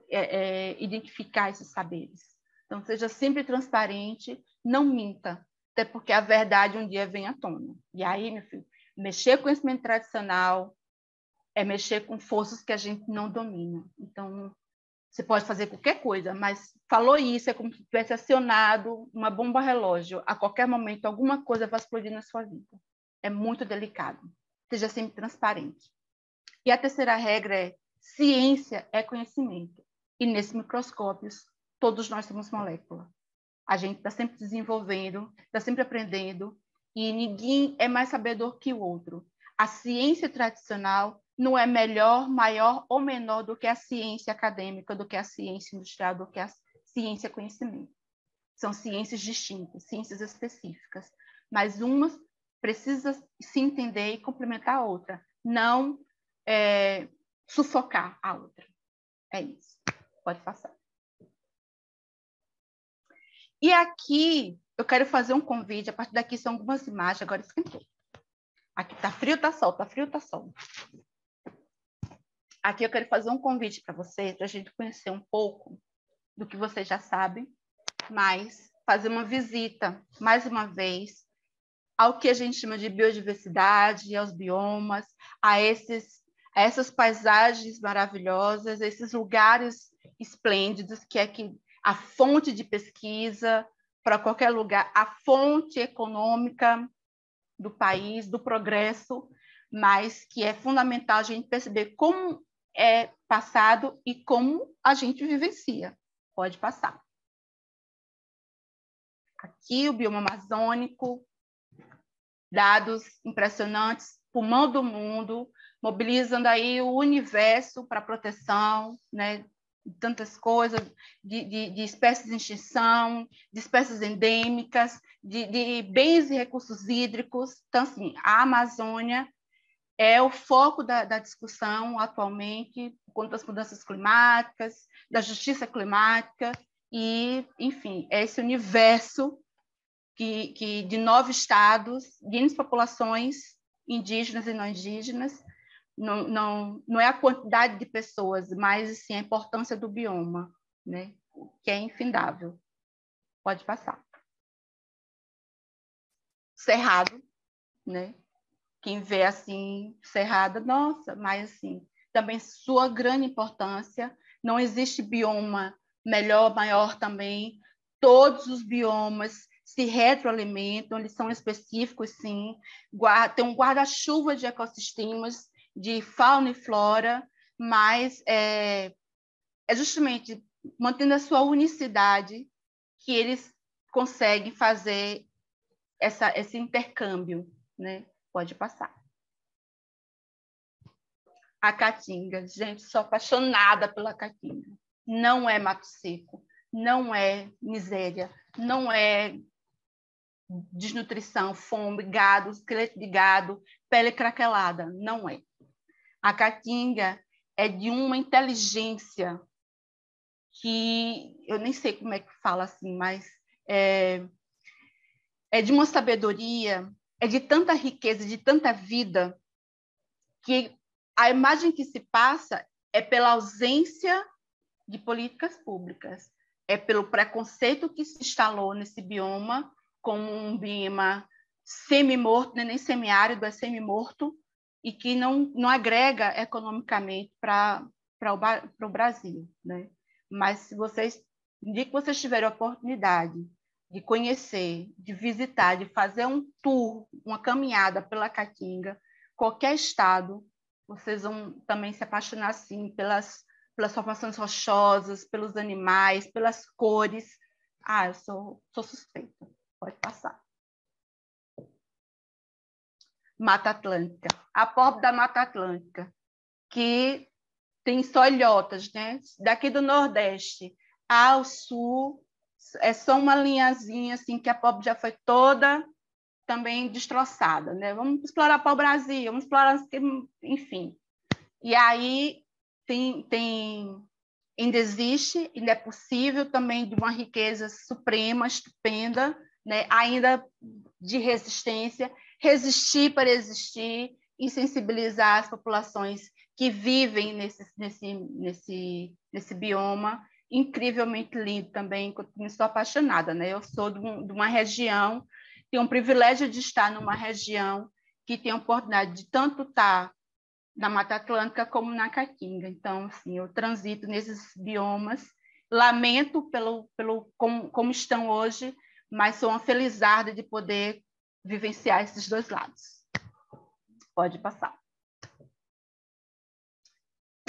identificar esses saberes. Então, seja sempre transparente, não minta, até porque a verdade um dia vem à tona. E aí, meu filho, mexer com conhecimento tradicional é mexer com forças que a gente não domina. Então, você pode fazer qualquer coisa, mas falou isso, é como se tivesse acionado uma bomba relógio. A qualquer momento, alguma coisa vai explodir na sua vida. É muito delicado. Seja sempre transparente. E a terceira regra é: ciência é conhecimento. E nesses microscópios, todos nós somos molécula. A gente está sempre desenvolvendo, está sempre aprendendo, e ninguém é mais sabedor que o outro. A ciência tradicional não é melhor, maior ou menor do que a ciência acadêmica, do que a ciência industrial, do que a ciência conhecimento. São ciências distintas, ciências específicas, mas uma precisa se entender e complementar a outra, não sufocar a outra. É isso. Pode passar. E aqui eu quero fazer um convite. A partir daqui são algumas imagens. Agora esquentou. Aqui tá frio, tá sol. Tá frio, tá sol. Aqui eu quero fazer um convite para vocês, para a gente conhecer um pouco do que vocês já sabem, mas fazer uma visita, mais uma vez, ao que a gente chama de biodiversidade, aos biomas, a essas paisagens maravilhosas, esses lugares esplêndidos, que é a fonte de pesquisa para qualquer lugar, a fonte econômica do país, do progresso, mas que é fundamental a gente perceber como é passado e como a gente vivencia. Pode passar. Aqui o bioma amazônico, dados impressionantes, pulmão do mundo, mobilizando aí o universo para proteção, né? Tantas coisas, de espécies em extinção, de espécies endêmicas, de bens e recursos hídricos. Então, assim, a Amazônia é o foco da discussão atualmente quanto às mudanças climáticas, da justiça climática e, enfim, é esse universo que de 9 estados, de populações indígenas e não indígenas, não é a quantidade de pessoas, mas sim a importância do bioma, né? Que é infindável. Pode passar. Cerrado, né? Quem vê assim, cerrada, nossa, mas assim, também sua grande importância. Não existe bioma melhor, maior também. Todos os biomas se retroalimentam, eles são específicos, sim. Tem um guarda-chuva de ecossistemas, de fauna e flora, mas é justamente mantendo a sua unicidade que eles conseguem fazer esse intercâmbio, né? Pode passar. A caatinga, gente, sou apaixonada pela caatinga. Não é mato seco, não é miséria, não é desnutrição, fome, gado, esqueleto de gado, pele craquelada, não é. A caatinga é de uma inteligência que eu nem sei como é que fala assim, mas é de uma sabedoria, é de tanta riqueza, de tanta vida, que a imagem que se passa é pela ausência de políticas públicas, é pelo preconceito que se instalou nesse bioma como um bioma semi-morto, nem semiárido, é semi-morto, e que não agrega economicamente para o Brasil, né? Mas se vocês, no dia que vocês tiverem a oportunidade de conhecer, de visitar, de fazer um tour, uma caminhada pela Caatinga, qualquer estado, vocês vão também se apaixonar assim pelas formações rochosas, pelos animais, pelas cores. Eu sou suspeita. Pode passar. Mata Atlântica. A pobre da Mata Atlântica, que tem só ilhotas, né? Daqui do Nordeste ao Sul, é só uma linhazinha assim que a pobre já foi toda também destroçada, né? Vamos explorar para o Brasil, vamos explorar, enfim. E aí ainda existe, ainda é possível também de uma riqueza suprema, estupenda, né? Ainda de resistência, resistir para existir e sensibilizar as populações que vivem nesse bioma incrivelmente lindo também, que eu estou apaixonada, né? Eu sou de uma região, tenho o privilégio de estar numa região que tem a oportunidade de tanto estar na Mata Atlântica como na Caatinga. Então, assim, eu transito nesses biomas, lamento como estão hoje, mas sou uma felizarda de poder vivenciar esses dois lados. Pode passar.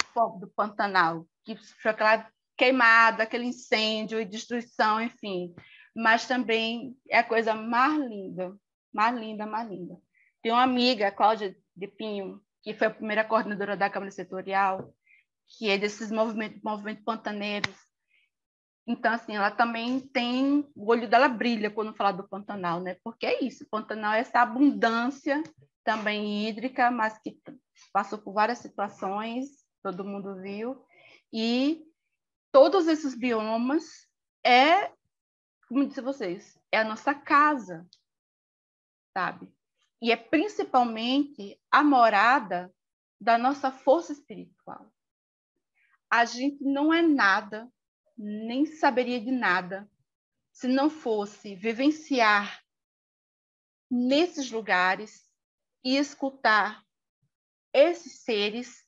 O fogo do Pantanal, que foi aquela queimada, aquele incêndio e destruição, enfim. Mas também é a coisa mais linda, mais linda, mais linda. Tem uma amiga, Cláudia de Pinho, que foi a primeira coordenadora da Câmara Setorial, que é desses movimentos pantaneiros. Então, assim, ela também tem... O olho dela brilha quando fala do Pantanal, né? Porque é isso, o Pantanal é essa abundância também hídrica, mas que passou por várias situações, todo mundo viu, e todos esses biomas como disse vocês, é a nossa casa, sabe? E é principalmente a morada da nossa força espiritual. A gente não é nada, nem saberia de nada, se não fosse vivenciar nesses lugares e escutar esses seres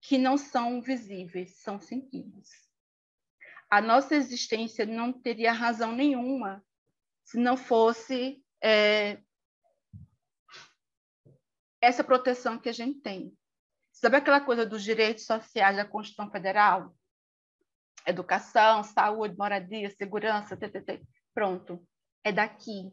que não são visíveis, são sentidos. A nossa existência não teria razão nenhuma se não fosse essa proteção que a gente tem. Sabe aquela coisa dos direitos sociais da Constituição Federal? Educação, saúde, moradia, segurança, pronto. É daqui.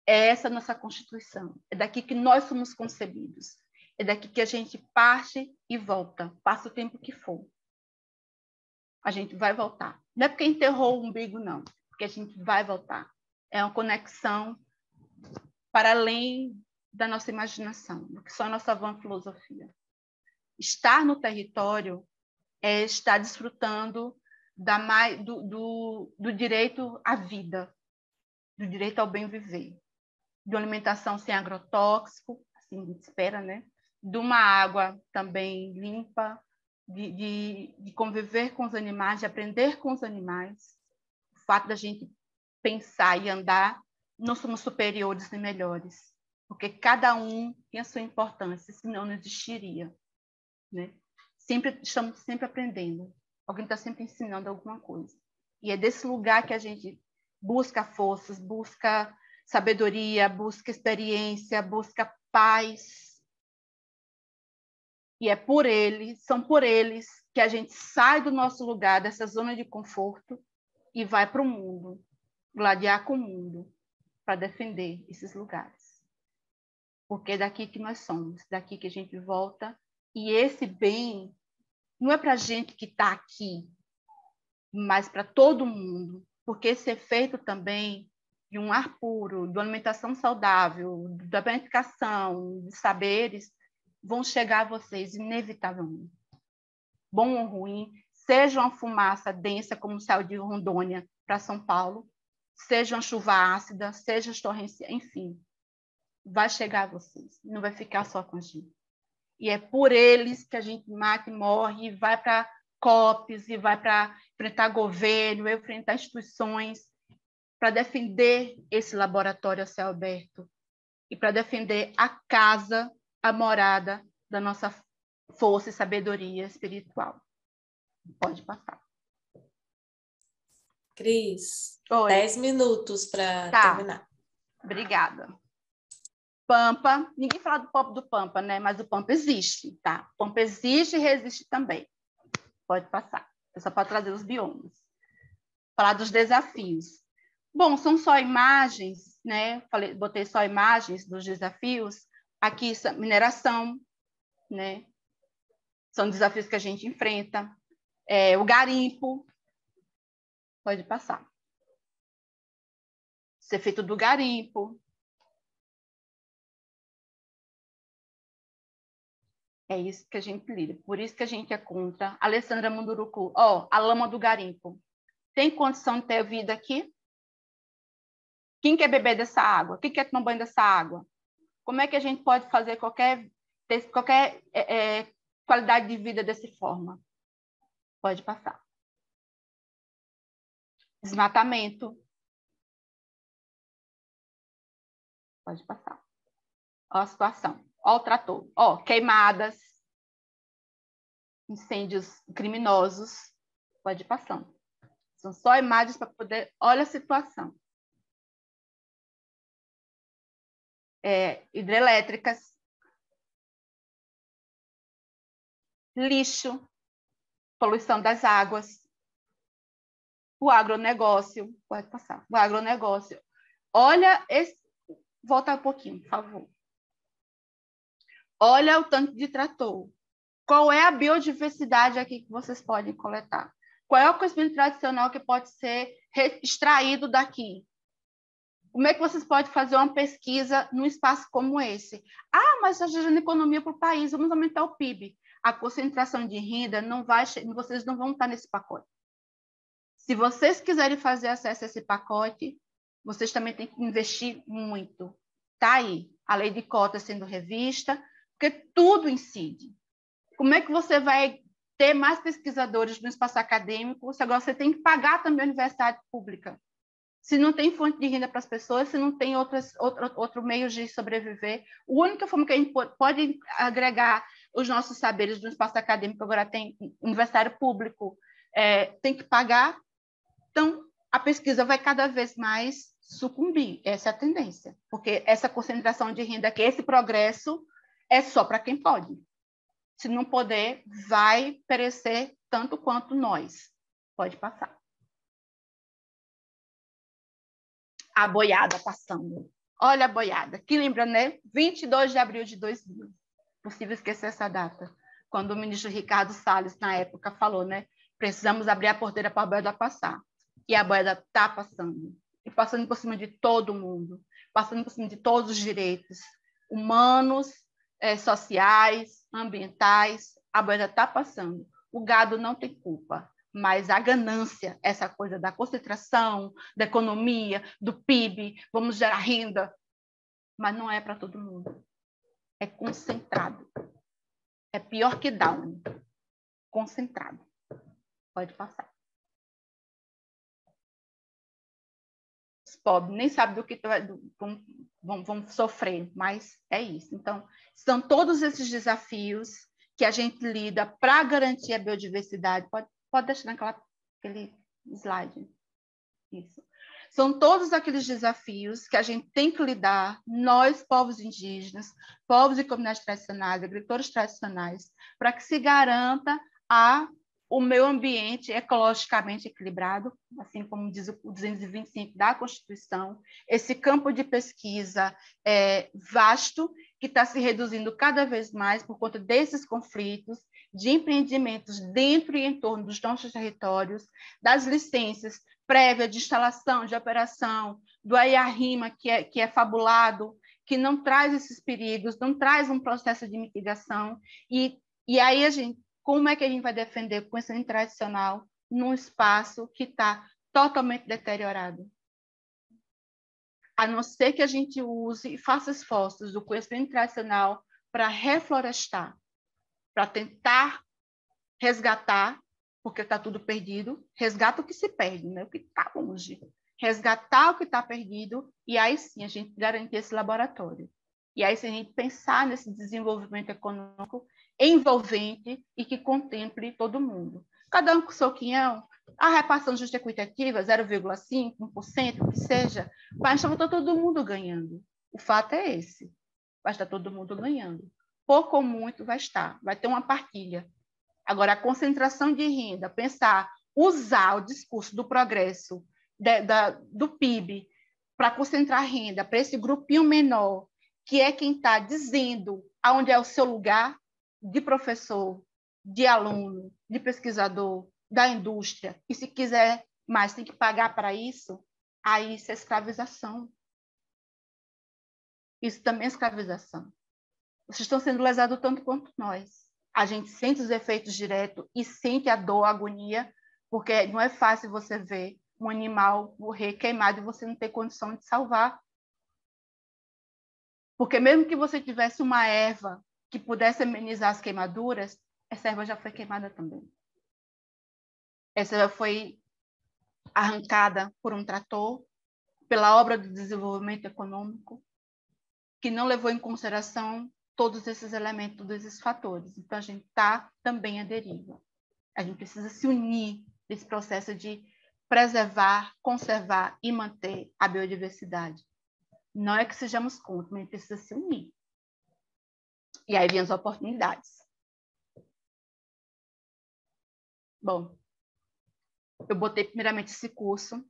É essa a nossa Constituição. É daqui que nós somos concebidos. É daqui que a gente parte e volta. Passa o tempo que for. A gente vai voltar. Não é porque enterrou o umbigo, não. Porque a gente vai voltar. É uma conexão para além da nossa imaginação, do que só a nossa vã filosofia. Estar no território é estar desfrutando do direito à vida, do direito ao bem viver, de uma alimentação sem agrotóxico, assim a gente espera, né? De uma água também limpa, de conviver com os animais, de aprender com os animais. O fato da gente pensar e andar, não somos superiores nem melhores, porque cada um tem a sua importância, senão não existiria, né? Estamos sempre aprendendo. Alguém está sempre ensinando alguma coisa. E é desse lugar que a gente busca forças, busca sabedoria, busca experiência, busca paz. E são por eles que a gente sai do nosso lugar, dessa zona de conforto, e vai para o mundo, gladiar com o mundo, para defender esses lugares. Porque é daqui que nós somos, daqui que a gente volta. E esse bem não é para a gente que está aqui, mas para todo mundo, porque esse efeito também de um ar puro, de uma alimentação saudável, da planificação, de saberes, vão chegar a vocês inevitavelmente. Bom ou ruim, seja uma fumaça densa como saiu de Rondônia para São Paulo, seja uma chuva ácida, seja torrencial, enfim, vai chegar a vocês, não vai ficar só com a gente. E é por eles que a gente mata e morre, e vai para COPs, e vai para enfrentar governo, enfrentar instituições, para defender esse laboratório a céu aberto e para defender a casa, a morada da nossa força e sabedoria espiritual. Pode passar. Cris, Oi. 10 minutos para terminar. Obrigada. Pampa, ninguém fala do Pampa, né? Mas o Pampa existe, tá? O Pampa existe e resiste também. Pode passar. É só para trazer os biomas. Falar dos desafios. Bom, são só imagens, né? Botei só imagens dos desafios. Aqui, mineração, né? São desafios que a gente enfrenta. O garimpo. Pode passar. Ser feito do garimpo. É isso que a gente lida. Por isso que a gente é contra. Alessandra Munduruku. A lama do garimpo. Tem condição de ter vida aqui? Quem quer beber dessa água? Quem quer tomar banho dessa água? Como é que a gente pode fazer qualquer qualidade de vida dessa forma? Pode passar. Desmatamento. Pode passar. Olha a situação. Olha o trator. Queimadas. Incêndios criminosos. Pode ir passando. São só imagens para poder... Olha a situação. Hidrelétricas. Lixo. Poluição das águas. O agronegócio. Pode passar. O agronegócio. Olha esse... Volta um pouquinho, por favor. Olha o tanque de trator. Qual é a biodiversidade aqui que vocês podem coletar? Qual é o conhecimento tradicional que pode ser extraído daqui? Como é que vocês podem fazer uma pesquisa num espaço como esse? Mas está gerando economia para o país, vamos aumentar o PIB. A concentração de renda não vai, vocês não vão estar nesse pacote. Se vocês quiserem fazer acesso a esse pacote, vocês também têm que investir muito. Está aí, a lei de cotas sendo revista, porque tudo incide. Como é que você vai ter mais pesquisadores no espaço acadêmico se agora você tem que pagar também a universidade pública? Se não tem fonte de renda para as pessoas, se não tem outro meio de sobreviver, a única forma que a gente pode agregar os nossos saberes no espaço acadêmico, agora tem universitário público, tem que pagar, então a pesquisa vai cada vez mais sucumbir. Essa é a tendência, porque essa concentração de renda aqui, esse progresso é só para quem pode. Se não puder, vai perecer tanto quanto nós. Pode passar. A boiada passando. Olha a boiada. Que lembra, né? 22 de abril de 2000. Possível esquecer essa data. Quando o ministro Ricardo Salles, na época, falou, né? Precisamos abrir a porteira para a boiada passar. E a boiada está passando. E passando por cima de todo mundo. Passando por cima de todos os direitos humanos, sociais, ambientais. A boiada está passando. O gado não tem culpa. Mas a ganância, essa coisa da concentração, da economia, do PIB, vamos gerar renda, mas não é para todo mundo. É concentrado. É pior que down. Concentrado. Pode passar. Os pobres nem sabem do que vão sofrer, mas é isso. Então, são todos esses desafios que a gente lida para garantir a biodiversidade. Pode deixar naquele slide. Isso. São todos aqueles desafios que a gente tem que lidar, nós, povos indígenas, povos e comunidades tradicionais, agricultores tradicionais, para que se garanta o meio ambiente ecologicamente equilibrado, assim como diz o 225 da Constituição, esse campo de pesquisa vasto, que está se reduzindo cada vez mais por conta desses conflitos, de empreendimentos dentro e em torno dos nossos territórios, das licenças prévias de instalação, de operação, do AIA-RIMA, que é fabulado, que não traz esses perigos, não traz um processo de mitigação. E aí, como é que a gente vai defender o conhecimento tradicional num espaço que está totalmente deteriorado? a não ser que a gente use e faça esforços do conhecimento tradicional para reflorestar, para tentar resgatar, porque está tudo perdido, resgata o que se perde, né? O que está longe. Resgatar o que está perdido, e aí sim a gente garantir esse laboratório. E aí sim a gente pensar nesse desenvolvimento econômico envolvente e que contemple todo mundo. Cada um com o seu quinhão, a repartição justa e equitativa, 0,5%, 1%, o que seja, vai estar todo mundo ganhando. O fato é esse. Vai estar todo mundo ganhando. Pouco ou muito vai estar. Vai ter uma partilha. Agora, a concentração de renda, pensar, usar o discurso do progresso, do PIB, para concentrar renda para esse grupinho menor, que é quem está dizendo aonde é o seu lugar de professor, de aluno, de pesquisador, da indústria, e se quiser mais, tem que pagar para isso, aí isso é escravização. Isso também é escravização. Vocês estão sendo lesados tanto quanto nós. A gente sente os efeitos diretos e sente a dor, a agonia, porque não é fácil você ver um animal morrer queimado e você não ter condição de salvar. Porque mesmo que você tivesse uma erva que pudesse amenizar as queimaduras, essa erva já foi queimada também. Essa erva foi arrancada por um trator, pela obra de desenvolvimento econômico, que não levou em consideração todos esses elementos, todos esses fatores. Então, a gente está também à deriva. A gente precisa se unir nesse processo de preservar, conservar e manter a biodiversidade. Não é que sejamos contra, mas a gente precisa se unir. E aí vem as oportunidades. Bom, eu botei primeiramente esse curso.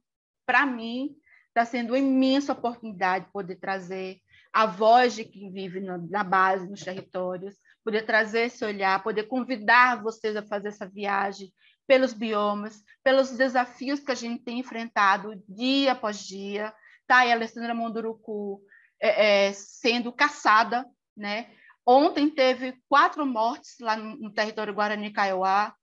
Para mim, está sendo uma imensa oportunidade poder trazer a voz de quem vive na base, nos territórios, poder trazer esse olhar, poder convidar vocês a fazer essa viagem pelos biomas, pelos desafios que a gente tem enfrentado dia após dia. Tá aí a Alessandra Munduruku sendo caçada, né? Ontem teve 4 mortes lá no território Guarani-Kaiowá.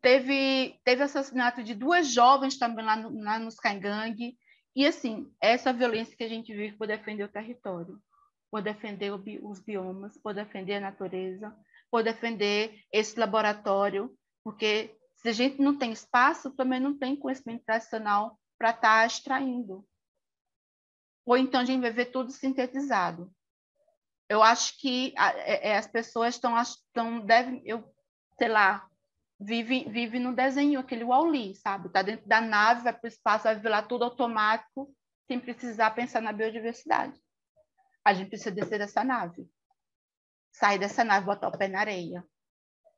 Teve assassinato de 2 jovens também lá nos Caingangue. E, assim, essa violência que a gente vive por defender o território, por defender os biomas, por defender a natureza, por defender esse laboratório, porque se a gente não tem espaço, também não tem conhecimento tradicional para estar extraindo. Ou então a gente vai ver tudo sintetizado. Eu acho que as pessoas devem, sei lá, vive no desenho, aquele Wall-E, sabe? Está dentro da nave, vai para o espaço, vai ver lá tudo automático, sem precisar pensar na biodiversidade. A gente precisa descer dessa nave, sair dessa nave, botar o pé na areia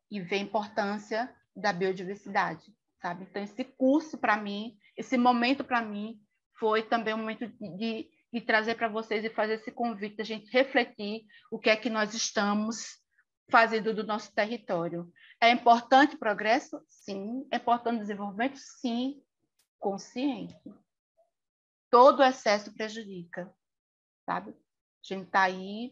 e ver a importância da biodiversidade, sabe? Então, esse curso, para mim, esse momento, para mim, foi também um momento de trazer para vocês e fazer esse convite, a gente refletir o que é que nós estamos fazendo do nosso território. É importante o progresso? Sim. É importante o desenvolvimento? Sim. Consciente. Todo excesso prejudica, sabe? A gente está aí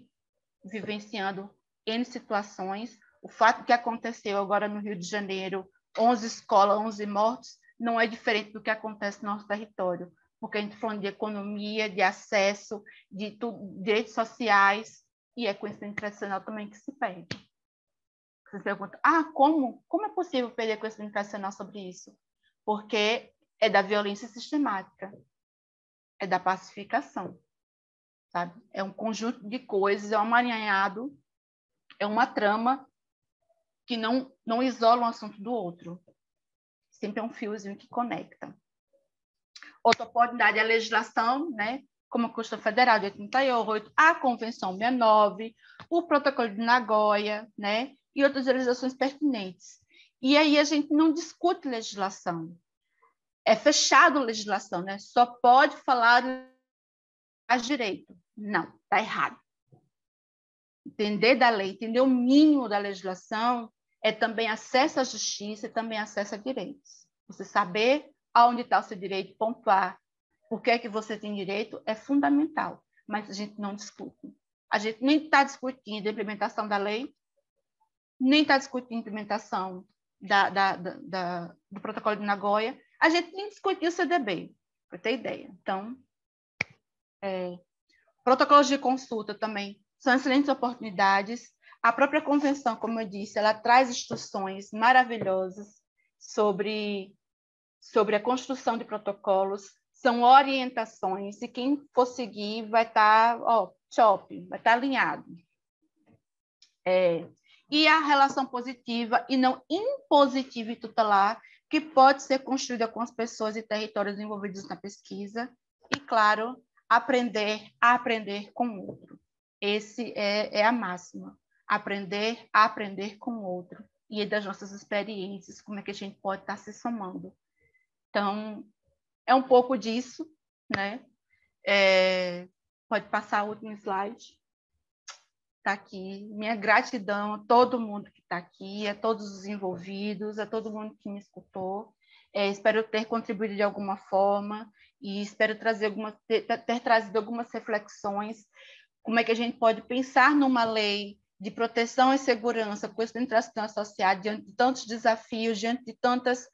vivenciando N situações. O fato que aconteceu agora no Rio de Janeiro, 11 escolas, 11 mortos, não é diferente do que acontece no nosso território, porque a gente está falando de economia, de acesso, de direitos sociais, e é conhecimento tradicional também que se perde. Você pergunta, como é possível perder conhecimento tradicional sobre isso? Porque é da violência sistemática, é da pacificação, sabe? É um conjunto de coisas, é um amaranhado, é uma trama que não isola um assunto do outro. Sempre é um fiozinho que conecta. Outra oportunidade é a legislação, né? Como a Constituição Federal de 88, a Convenção 69, o Protocolo de Nagoya, né? E outras legislações pertinentes. E aí a gente não discute legislação. É fechado a legislação, né? Só pode falar a direito. Não, está errado. Entender da lei, entender o mínimo da legislação é também acesso à justiça e também acesso a direitos. Você saber aonde está o seu direito, pontuar por que é que você tem direito é fundamental, mas a gente não discute. A gente nem está discutindo a implementação da lei, nem está discutindo a implementação do Protocolo de Nagoya, a gente nem discutiu o CDB, para ter ideia. Então, Protocolos de consulta também são excelentes oportunidades. A própria convenção, como eu disse, ela traz instruções maravilhosas sobre a construção de protocolos, são orientações, e quem for seguir vai estar, vai estar alinhado. E a relação positiva e não impositiva e tutelar, que pode ser construída com as pessoas e territórios envolvidos na pesquisa, e, claro, aprender a aprender com o outro. Esse é a máxima. Aprender a aprender com o outro. E das nossas experiências, como é que a gente pode estar se somando. Então, é um pouco disso, né? Pode passar o último slide. Está aqui. Minha gratidão a todo mundo que está aqui, a todos os envolvidos, a todo mundo que me escutou. Espero ter contribuído de alguma forma e espero ter trazido algumas reflexões. Como é que a gente pode pensar numa lei de proteção e segurança com essa penetração associada diante de tantos desafios, diante de tantas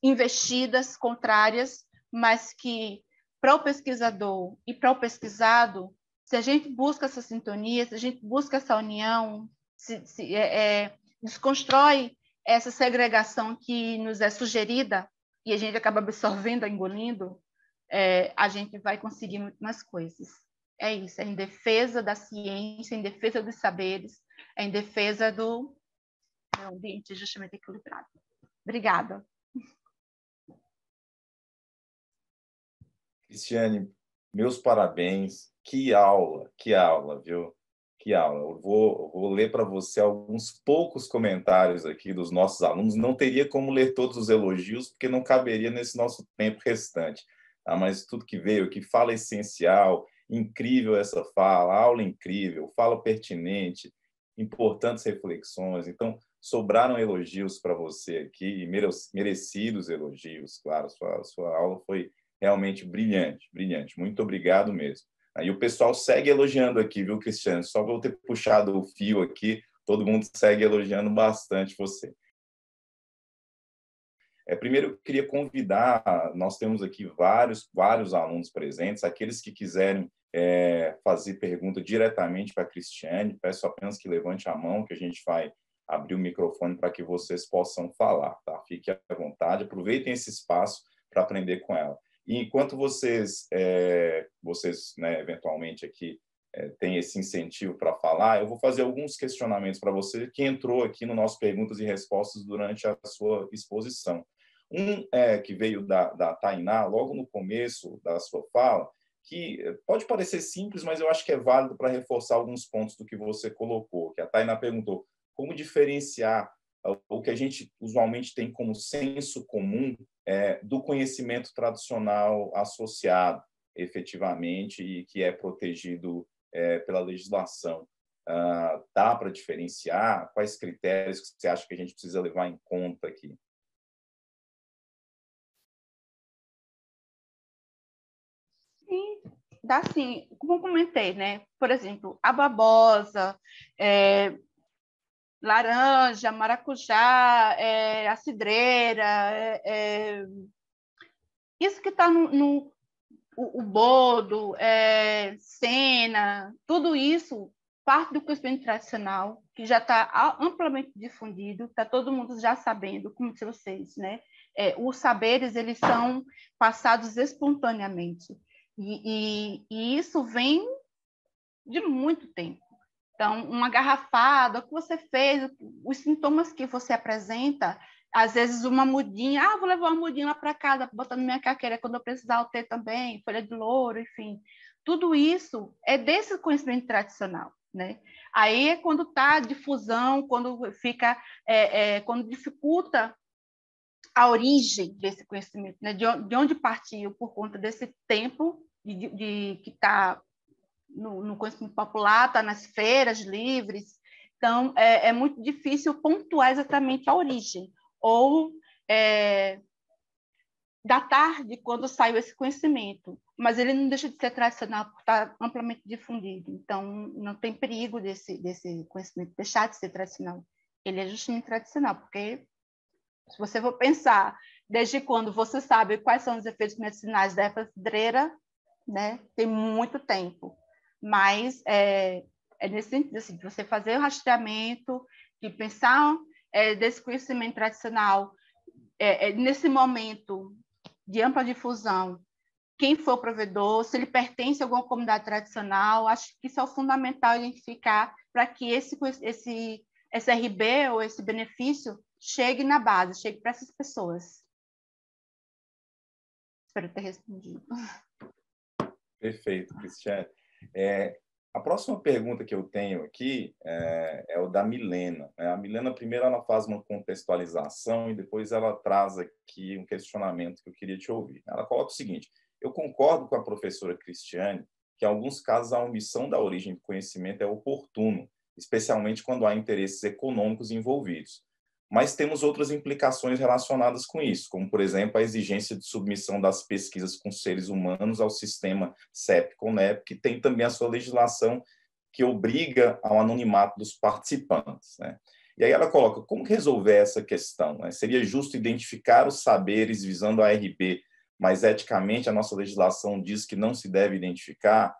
investidas contrárias, mas que, para o pesquisador e para o pesquisado, se a gente busca essa sintonia, se a gente busca essa união, desconstrói essa segregação que nos é sugerida e a gente acaba absorvendo, engolindo, a gente vai conseguir muito mais coisas. É isso, é em defesa da ciência, em defesa dos saberes, é em defesa do ambiente justamente equilibrado. Obrigada. Cristiane, meus parabéns. Que aula, viu? Que aula. Eu vou ler para você alguns poucos comentários aqui dos nossos alunos. Não teria como ler todos os elogios, porque não caberia nesse nosso tempo restante. Mas tudo que veio aqui, fala essencial, incrível essa fala, aula incrível, fala pertinente, importantes reflexões. Então, sobraram elogios para você aqui, merecidos elogios, claro. Sua aula foi realmente brilhante, brilhante. Muito obrigado mesmo. Aí o pessoal segue elogiando aqui, viu, Cristiane? Só vou ter puxado o fio aqui, todo mundo segue elogiando bastante você. Primeiro, eu queria convidar, nós temos aqui vários alunos presentes, aqueles que quiserem fazer pergunta diretamente para a Cristiane, peço apenas que levante a mão, que a gente vai abrir o microfone para que vocês possam falar, tá? Fique à vontade, aproveitem esse espaço para aprender com ela. E enquanto vocês né, eventualmente aqui têm esse incentivo para falar, eu vou fazer alguns questionamentos para você que entrou aqui no nosso Perguntas e Respostas durante a sua exposição. Que veio da Tainá, logo no começo da sua fala, que pode parecer simples, mas eu acho que é válido para reforçar alguns pontos do que você colocou, que a Tainá perguntou como diferenciar o que a gente usualmente tem como senso comum do conhecimento tradicional associado, efetivamente, e que é protegido pela legislação. Dá para diferenciar? Quais critérios que você acha que a gente precisa levar em conta aqui? Sim, dá sim. Como eu comentei, né? Por exemplo, a babosa, laranja, maracujá, a cidreira, isso que está o boldo, cena, tudo isso parte do conhecimento tradicional, que já está amplamente difundido, está todo mundo já sabendo, como disse vocês, né? Os saberes, eles são passados espontaneamente, e isso vem de muito tempo. Então, uma garrafada, o que você fez, os sintomas que você apresenta, às vezes uma mudinha, vou levar uma mudinha lá para casa, botar na minha carteira quando eu precisar eu ter também, folha de louro, enfim. Tudo isso é desse conhecimento tradicional, né? Aí é quando está a difusão, quando fica, quando dificulta a origem desse conhecimento, né? De onde partiu por conta desse tempo que está no conhecimento popular, está nas feiras livres. Então, é muito difícil pontuar exatamente a origem, ou datar de quando saiu esse conhecimento, mas ele não deixa de ser tradicional por estar amplamente difundido. Então, não tem perigo desse conhecimento deixar de ser tradicional. Ele é justamente tradicional, porque se você for pensar, desde quando você sabe quais são os efeitos medicinais da erva cidreira, né? Tem muito tempo. Mas é nesse sentido, assim, de você fazer o rastreamento, de pensar desse conhecimento tradicional, nesse momento de ampla difusão, quem foi o provedor, se ele pertence a alguma comunidade tradicional. Acho que isso é o fundamental, identificar, para que esse RB ou esse benefício chegue na base, chegue para essas pessoas. Espero ter respondido. Perfeito, Cristiane. A próxima pergunta que eu tenho aqui é o da Milena. A Milena, primeiro, ela faz uma contextualização e depois ela traz aqui um questionamento que eu queria te ouvir. Ela coloca o seguinte: eu concordo com a professora Cristiane que, em alguns casos, a omissão da origem do conhecimento é oportuno, especialmente quando há interesses econômicos envolvidos. Mas temos outras implicações relacionadas com isso, como, por exemplo, a exigência de submissão das pesquisas com seres humanos ao sistema CEP-CONEP, que tem também a sua legislação que obriga ao anonimato dos participantes, né? E aí ela coloca, como resolver essa questão, né? Seria justo identificar os saberes visando a RB, mas eticamente a nossa legislação diz que não se deve identificar.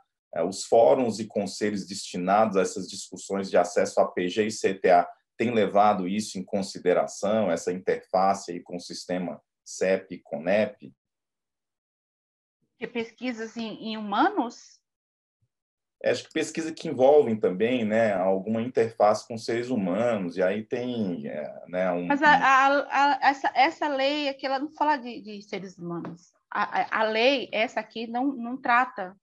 Os fóruns e conselhos destinados a essas discussões de acesso a PG e CTA tem levado isso em consideração, essa interface aí com o sistema CEP e CONEP? De pesquisas em humanos? Acho que pesquisa que envolvem também, né, alguma interface com seres humanos, e aí tem... né, Mas essa lei aqui, ela não fala de seres humanos. A lei, essa aqui, não trata.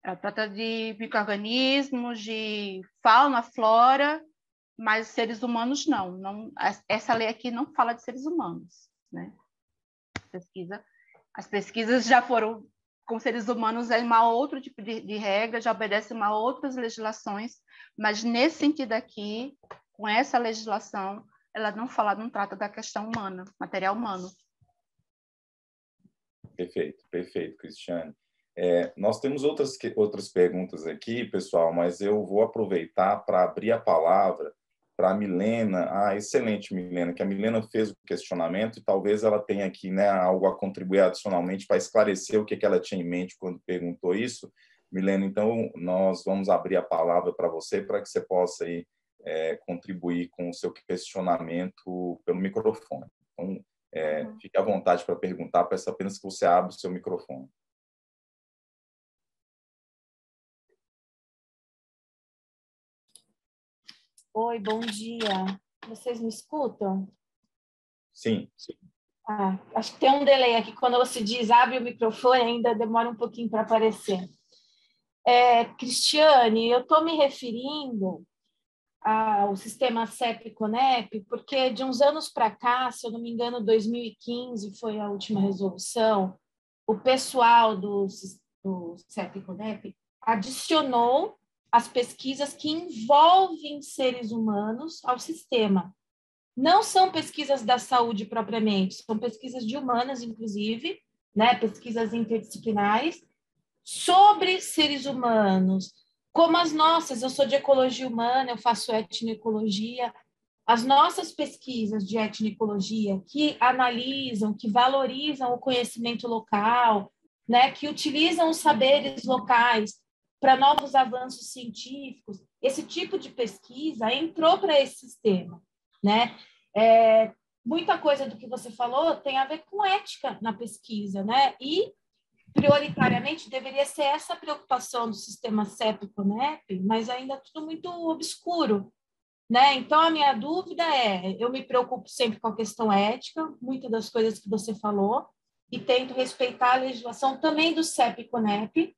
Ela trata de micro-organismos, de fauna, flora, mas seres humanos não. Essa lei aqui não fala de seres humanos, né? As pesquisas já foram com seres humanos, é uma outro tipo de regra, já obedece a outras legislações, mas nesse sentido aqui, com essa legislação, ela não trata da questão humana, material humano. Perfeito, Cristiane. Nós temos outras perguntas aqui, pessoal, mas eu vou aproveitar para abrir a palavra para a Milena. Excelente, Milena, que a Milena fez o questionamento e talvez ela tenha aqui, né, algo a contribuir adicionalmente para esclarecer o que ela tinha em mente quando perguntou isso. Milena, então, nós vamos abrir a palavra para você, para que você possa aí, contribuir com o seu questionamento pelo microfone. Então, fique à vontade para perguntar, peço apenas que você abra o seu microfone. Oi, bom dia. Vocês me escutam? Sim. Acho que tem um delay aqui. Quando você diz abre o microfone, ainda demora um pouquinho para aparecer. Cristiane, eu estou me referindo ao sistema CEP-CONEP, porque de uns anos para cá, se eu não me engano, 2015 foi a última resolução, o pessoal do CEP-CONEP adicionou as pesquisas que envolvem seres humanos ao sistema. Não são pesquisas da saúde propriamente, são pesquisas de humanas, inclusive, né, pesquisas interdisciplinares, sobre seres humanos, como as nossas. Eu sou de ecologia humana, eu faço etnoecologia. As nossas pesquisas de etnoecologia que analisam, que valorizam o conhecimento local, né, que utilizam os saberes locais para novos avanços científicos, esse tipo de pesquisa entrou para esse sistema, né? Muita coisa do que você falou tem a ver com ética na pesquisa, né? E prioritariamente deveria ser essa preocupação do sistema CEP-CONEP, mas ainda tudo muito obscuro, né? Então a minha dúvida eu me preocupo sempre com a questão ética, muitas das coisas que você falou, e tento respeitar a legislação também do CEP-CONEP,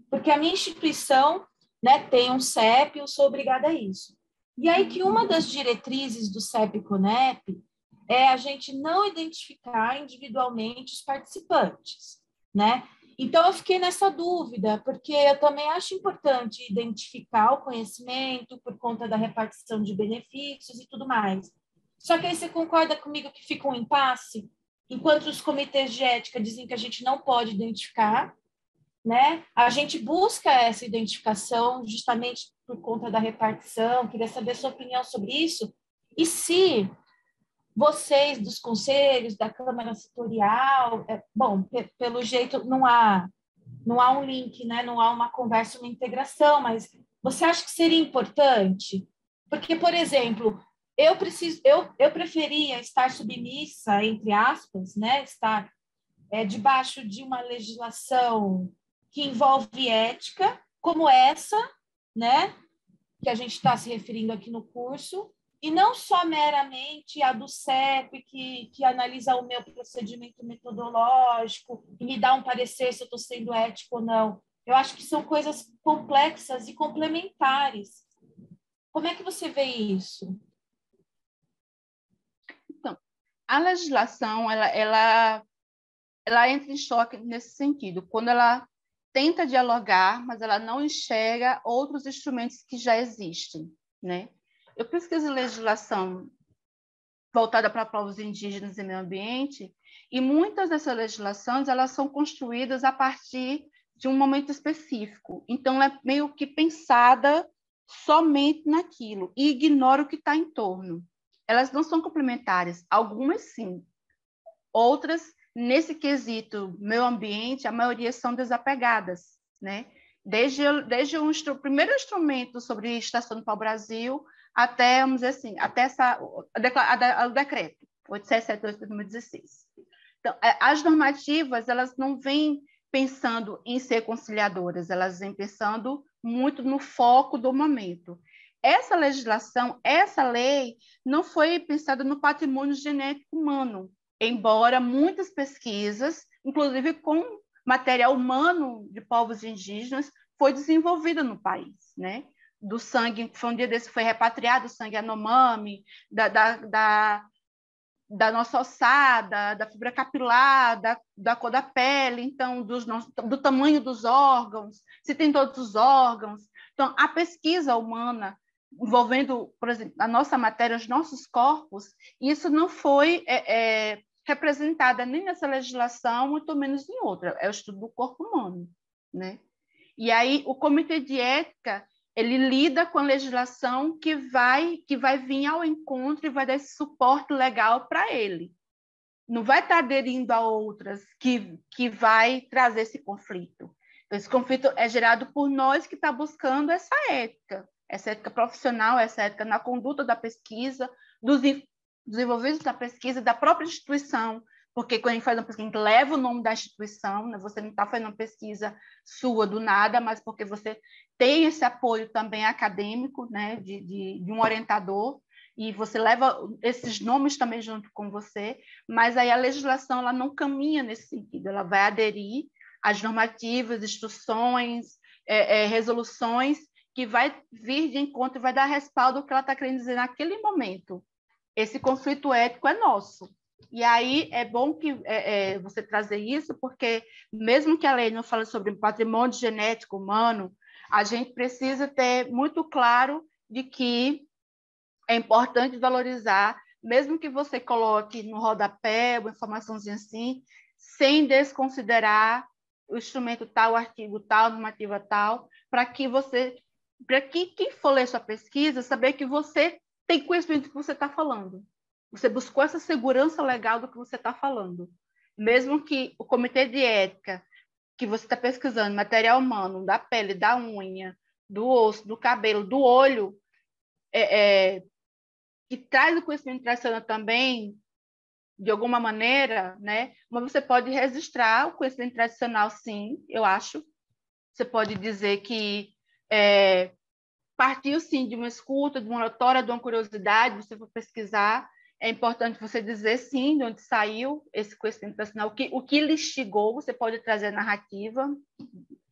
porque a minha instituição, né, tem um CEP e eu sou obrigada a isso. E aí que uma das diretrizes do CEP-CONEP é a gente não identificar individualmente os participantes, né? Então, eu fiquei nessa dúvida, porque eu também acho importante identificar o conhecimento por conta da repartição de benefícios e tudo mais. Só que aí você concorda comigo que fica um impasse? Enquanto os comitês de ética dizem que a gente não pode identificar, né? A gente busca essa identificação justamente por conta da repartição. Queria saber a sua opinião sobre isso. E se vocês dos conselhos, da Câmara Setorial, bom, pelo jeito não há não há um link, né? Não há uma conversa, uma integração, mas você acha que seria importante? Porque, por exemplo, eu preferia estar submissa, entre aspas, né? Estar debaixo de uma legislação que envolve ética, como essa, né? Que a gente está se referindo aqui no curso, e não só meramente a do CEP, que analisa o meu procedimento metodológico e me dá um parecer se eu estou sendo ético ou não. Eu acho que são coisas complexas e complementares. Como é que você vê isso? Então, a legislação, ela entra em choque nesse sentido, quando ela tenta dialogar, mas ela não enxerga outros instrumentos que já existem, né? Eu pesquiso legislação voltada para povos indígenas e meio ambiente, e muitas dessas legislações elas são construídas a partir de um momento específico. Então, ela é meio que pensada somente naquilo e ignora o que está em torno. Elas não são complementares, algumas sim. Outras, nesse quesito meio ambiente, a maioria são desapegadas, né? Desde o primeiro instrumento sobre estação do pau-brasil até, vamos dizer assim, até o decreto 872 de 2016. Então, as normativas, elas não vêm pensando em ser conciliadoras, elas vêm pensando muito no foco do momento. Essa legislação, essa lei, não foi pensada no patrimônio genético humano, embora muitas pesquisas, inclusive com material humano de povos indígenas, foi desenvolvida no país, né? Do sangue, foi um dia desse, foi repatriado o sangue Yanomami, da nossa ossada, da fibra capilar, da cor da pele, então, do tamanho dos órgãos, se tem todos os órgãos. Então, a pesquisa humana envolvendo, por exemplo, a nossa matéria, os nossos corpos, isso não foi representada nem nessa legislação, muito menos em outra. É o estudo do corpo humano, né? E aí o Comitê de Ética ele lida com a legislação que vai vir ao encontro e vai dar esse suporte legal para ele. Não vai estar aderindo a outras que vai trazer esse conflito. Então, esse conflito é gerado por nós que está buscando essa ética profissional, essa ética na conduta da pesquisa, dos envolvidos da pesquisa, da própria instituição, porque quando a gente faz uma pesquisa, a gente leva o nome da instituição, né? Você não está fazendo uma pesquisa sua do nada, mas porque você tem esse apoio também acadêmico, né? de um orientador, e você leva esses nomes também junto com você, mas aí a legislação ela não caminha nesse sentido, ela vai aderir às normativas, instruções, resoluções, que vai vir de encontro e vai dar respaldo ao que ela está querendo dizer naquele momento. Esse conflito ético é nosso. E aí é bom que você trazer isso, porque mesmo que a lei não fale sobre patrimônio genético humano, a gente precisa ter muito claro de que é importante valorizar, mesmo que você coloque no rodapé uma informaçãozinha assim, sem desconsiderar o instrumento tal, o artigo tal, a normativa tal, para que quem for ler sua pesquisa, saber que você tem conhecimento do que você está falando. Você buscou essa segurança legal do que você está falando. Mesmo que o comitê de ética, que você está pesquisando, material humano, da pele, da unha, do osso, do cabelo, do olho, que traz o conhecimento tradicional também, de alguma maneira, né? Mas você pode registrar o conhecimento tradicional, sim, eu acho. Você pode dizer que partiu, sim, de uma escuta, de uma oratória, de uma curiosidade, você for pesquisar, é importante você dizer, sim, de onde saiu esse conhecimento tradicional, o que lhe instigou, você pode trazer narrativa,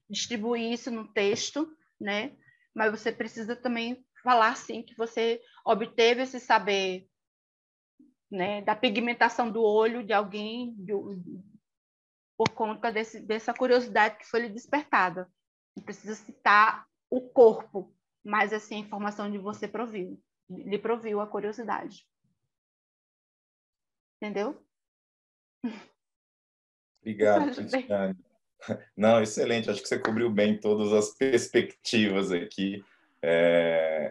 distribuir isso no texto, né? Mas você precisa também falar, sim, que você obteve esse saber, né, da pigmentação do olho de alguém por conta dessa curiosidade que foi lhe despertada. Não precisa citar o corpo, mas assim, a informação de você lhe proviu a curiosidade. Entendeu? Obrigado, Cristiane. Não, excelente. Acho que você cobriu bem todas as perspectivas aqui.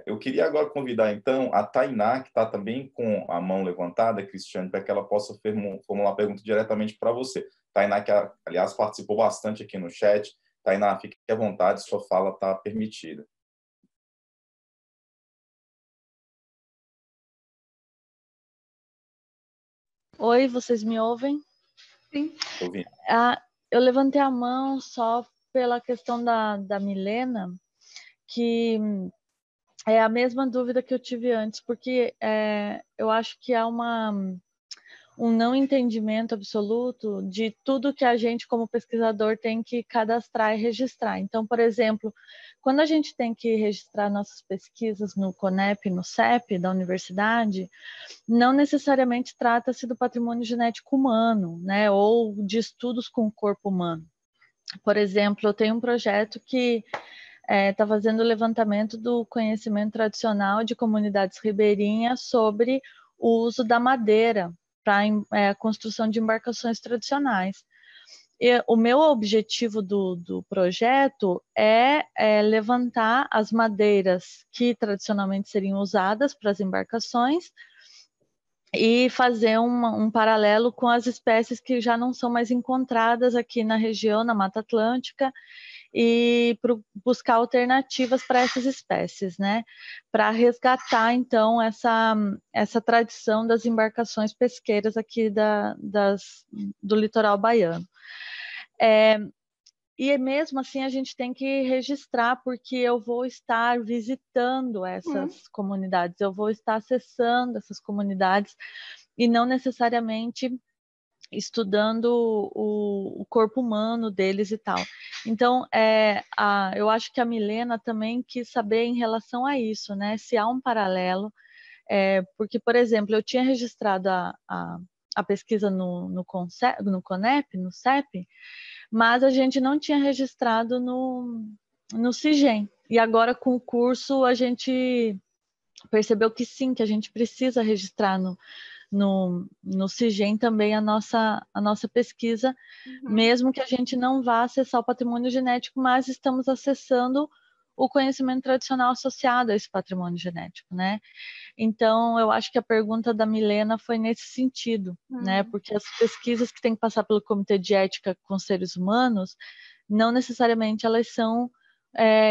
Eu queria agora convidar, então, a Tainá, que está também com a mão levantada, Cristiane, para que ela possa formular a pergunta diretamente para você. Tainá, que, aliás, participou bastante aqui no chat, Tainá, fique à vontade, sua fala está permitida. Oi, vocês me ouvem? Sim. Ouvindo. Eu levantei a mão só pela questão da Milena, que é a mesma dúvida que eu tive antes, porque eu acho que há um não entendimento absoluto de tudo que a gente, como pesquisador, tem que cadastrar e registrar. Então, por exemplo, quando a gente tem que registrar nossas pesquisas no CONEP, no CEP da universidade, não necessariamente trata-se do patrimônio genético humano, né, ou de estudos com o corpo humano. Por exemplo, eu tenho um projeto que está fazendo o levantamento do conhecimento tradicional de comunidades ribeirinhas sobre o uso da madeira para a construção de embarcações tradicionais. E o meu objetivo do projeto é levantar as madeiras que tradicionalmente seriam usadas para as embarcações e fazer um paralelo com as espécies que já não são mais encontradas aqui na região, na Mata Atlântica, e buscar alternativas para essas espécies, né? Para resgatar, então, essa tradição das embarcações pesqueiras aqui do litoral baiano. E mesmo assim a gente tem que registrar, porque eu vou estar visitando essas comunidades, eu vou estar acessando essas comunidades e não necessariamente estudando o corpo humano deles e tal. Então, eu acho que a Milena também quis saber em relação a isso, né? Se há um paralelo, porque, por exemplo, eu tinha registrado a pesquisa no CONEP, no CEP, mas a gente não tinha registrado no CIGEM. E agora, com o curso, a gente percebeu que sim, que a gente precisa registrar no CIGEM também a nossa pesquisa, mesmo que a gente não vá acessar o patrimônio genético, mas estamos acessando o conhecimento tradicional associado a esse patrimônio genético, né? Então, eu acho que a pergunta da Milena foi nesse sentido, né? Porque as pesquisas que têm que passar pelo Comitê de Ética com seres humanos, não necessariamente elas são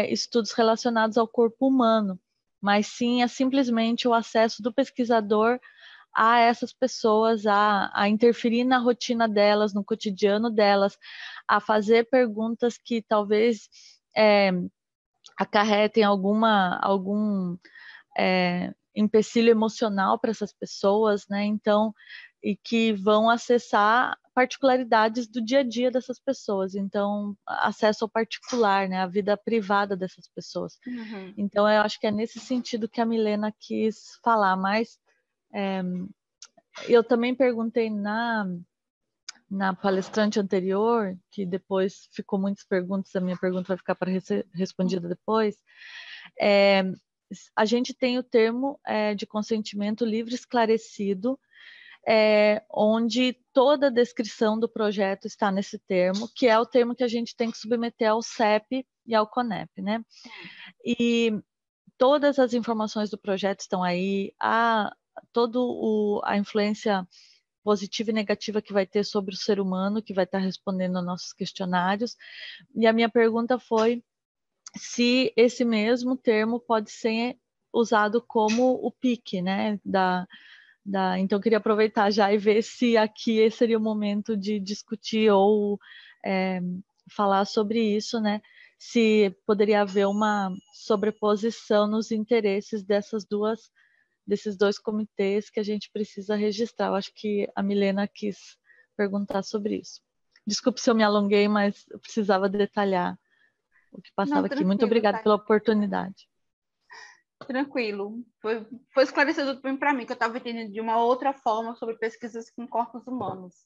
estudos relacionados ao corpo humano, mas sim é simplesmente o acesso do pesquisador a essas pessoas, a interferir na rotina delas, no cotidiano delas, a fazer perguntas que talvez acarretem algum empecilho emocional para essas pessoas, né? Então, e que vão acessar particularidades do dia a dia dessas pessoas. Então, acesso ao particular, né? A vida privada dessas pessoas. Então, eu acho que é nesse sentido que a Milena quis falar, mas eu também perguntei na palestrante anterior, que depois ficou muitas perguntas, a minha pergunta vai ficar para ser respondida depois. A gente tem o termo de consentimento livre esclarecido, onde toda a descrição do projeto está nesse termo, que é o termo que a gente tem que submeter ao CEP e ao CONEP, né? E todas as informações do projeto estão aí, toda a influência positiva e negativa que vai ter sobre o ser humano, que vai estar respondendo aos nossos questionários. E a minha pergunta foi se esse mesmo termo pode ser usado como o PIC, né? Então, eu queria aproveitar já e ver se aqui esse seria o momento de discutir ou falar sobre isso, né? Se poderia haver uma sobreposição nos interesses desses dois comitês que a gente precisa registrar. Eu acho que a Milena quis perguntar sobre isso. Desculpe se eu me alonguei, mas eu precisava detalhar o que passava aqui. Muito obrigada pela oportunidade. Tranquilo. Foi esclarecedor também para mim, que eu estava entendendo de uma outra forma sobre pesquisas com corpos humanos.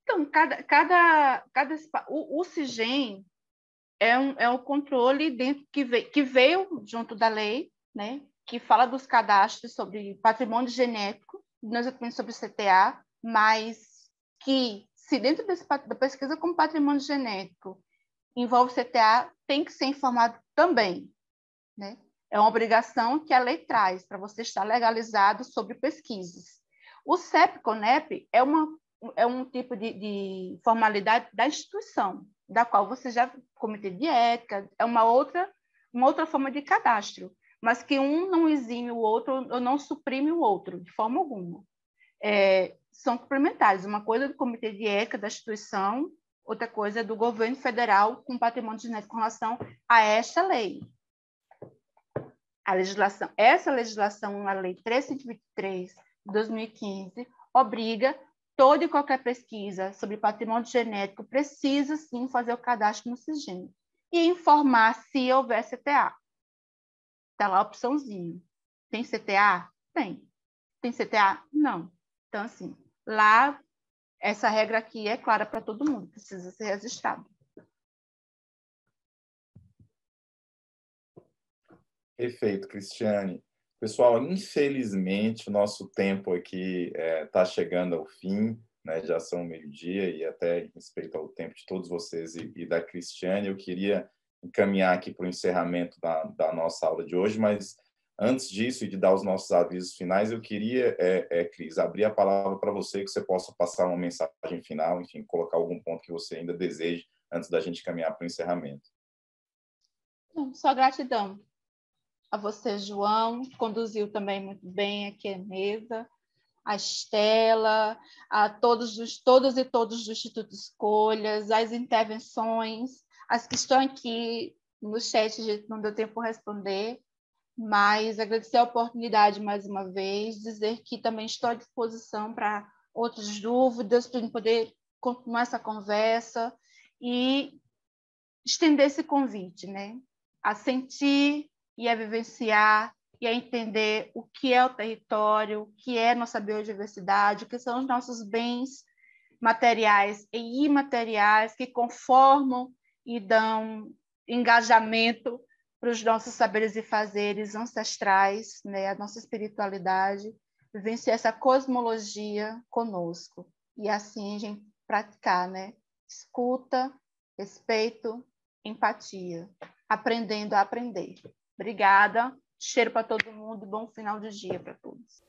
Então, o CIGEM é um controle dentro que veio junto da lei, né? Que fala dos cadastros sobre patrimônio genético, não exatamente sobre CTA, mas que, se dentro da pesquisa como patrimônio genético envolve CTA, tem que ser informado também, né? É uma obrigação que a lei traz para você estar legalizado sobre pesquisas. O CEP-CONEP é um tipo de formalidade da instituição, da qual você já comitê de ética, é uma outra forma de cadastro, mas que um não exime o outro ou não suprime o outro, de forma alguma. São complementares. Uma coisa é do comitê de ética da instituição, outra coisa é do governo federal com patrimônio genético com relação a esta lei. Essa legislação, a Lei 323 de 2015, obriga toda e qualquer pesquisa sobre patrimônio genético precisa, sim, fazer o cadastro no SISGENE e informar se houver CTA. Está lá a opçãozinha. Tem CTA? Tem. Tem CTA? Não. Então, assim, lá, essa regra aqui é clara para todo mundo, precisa ser registrado. Perfeito, Cristiane. Pessoal, infelizmente, o nosso tempo aqui está chegando ao fim, né? Já são meio-dia, e até em respeito ao tempo de todos vocês e da Cristiane, eu queria encaminhar aqui para o encerramento da nossa aula de hoje, mas antes disso e de dar os nossos avisos finais, eu queria, Cris, abrir a palavra para você, que você possa passar uma mensagem final, enfim, colocar algum ponto que você ainda deseje antes da gente caminhar para o encerramento. Não, só gratidão a você, João, que conduziu também muito bem aqui a mesa, a Estela, a todos e todos do Instituto Escolhas, as intervenções, as que estão aqui no chat, a gente não deu tempo para responder, mas agradecer a oportunidade mais uma vez, dizer que também estou à disposição para outras dúvidas, para poder continuar essa conversa e estender esse convite, né? A sentir e a vivenciar e a entender o que é o território, o que é nossa biodiversidade, o que são os nossos bens materiais e imateriais que conformam e dão engajamento para os nossos saberes e fazeres ancestrais, né? A nossa espiritualidade, vivenciar essa cosmologia conosco e assim a gente praticar, né? Escuta, respeito, empatia, aprendendo a aprender. Obrigada, cheiro para todo mundo, bom final de dia para todos.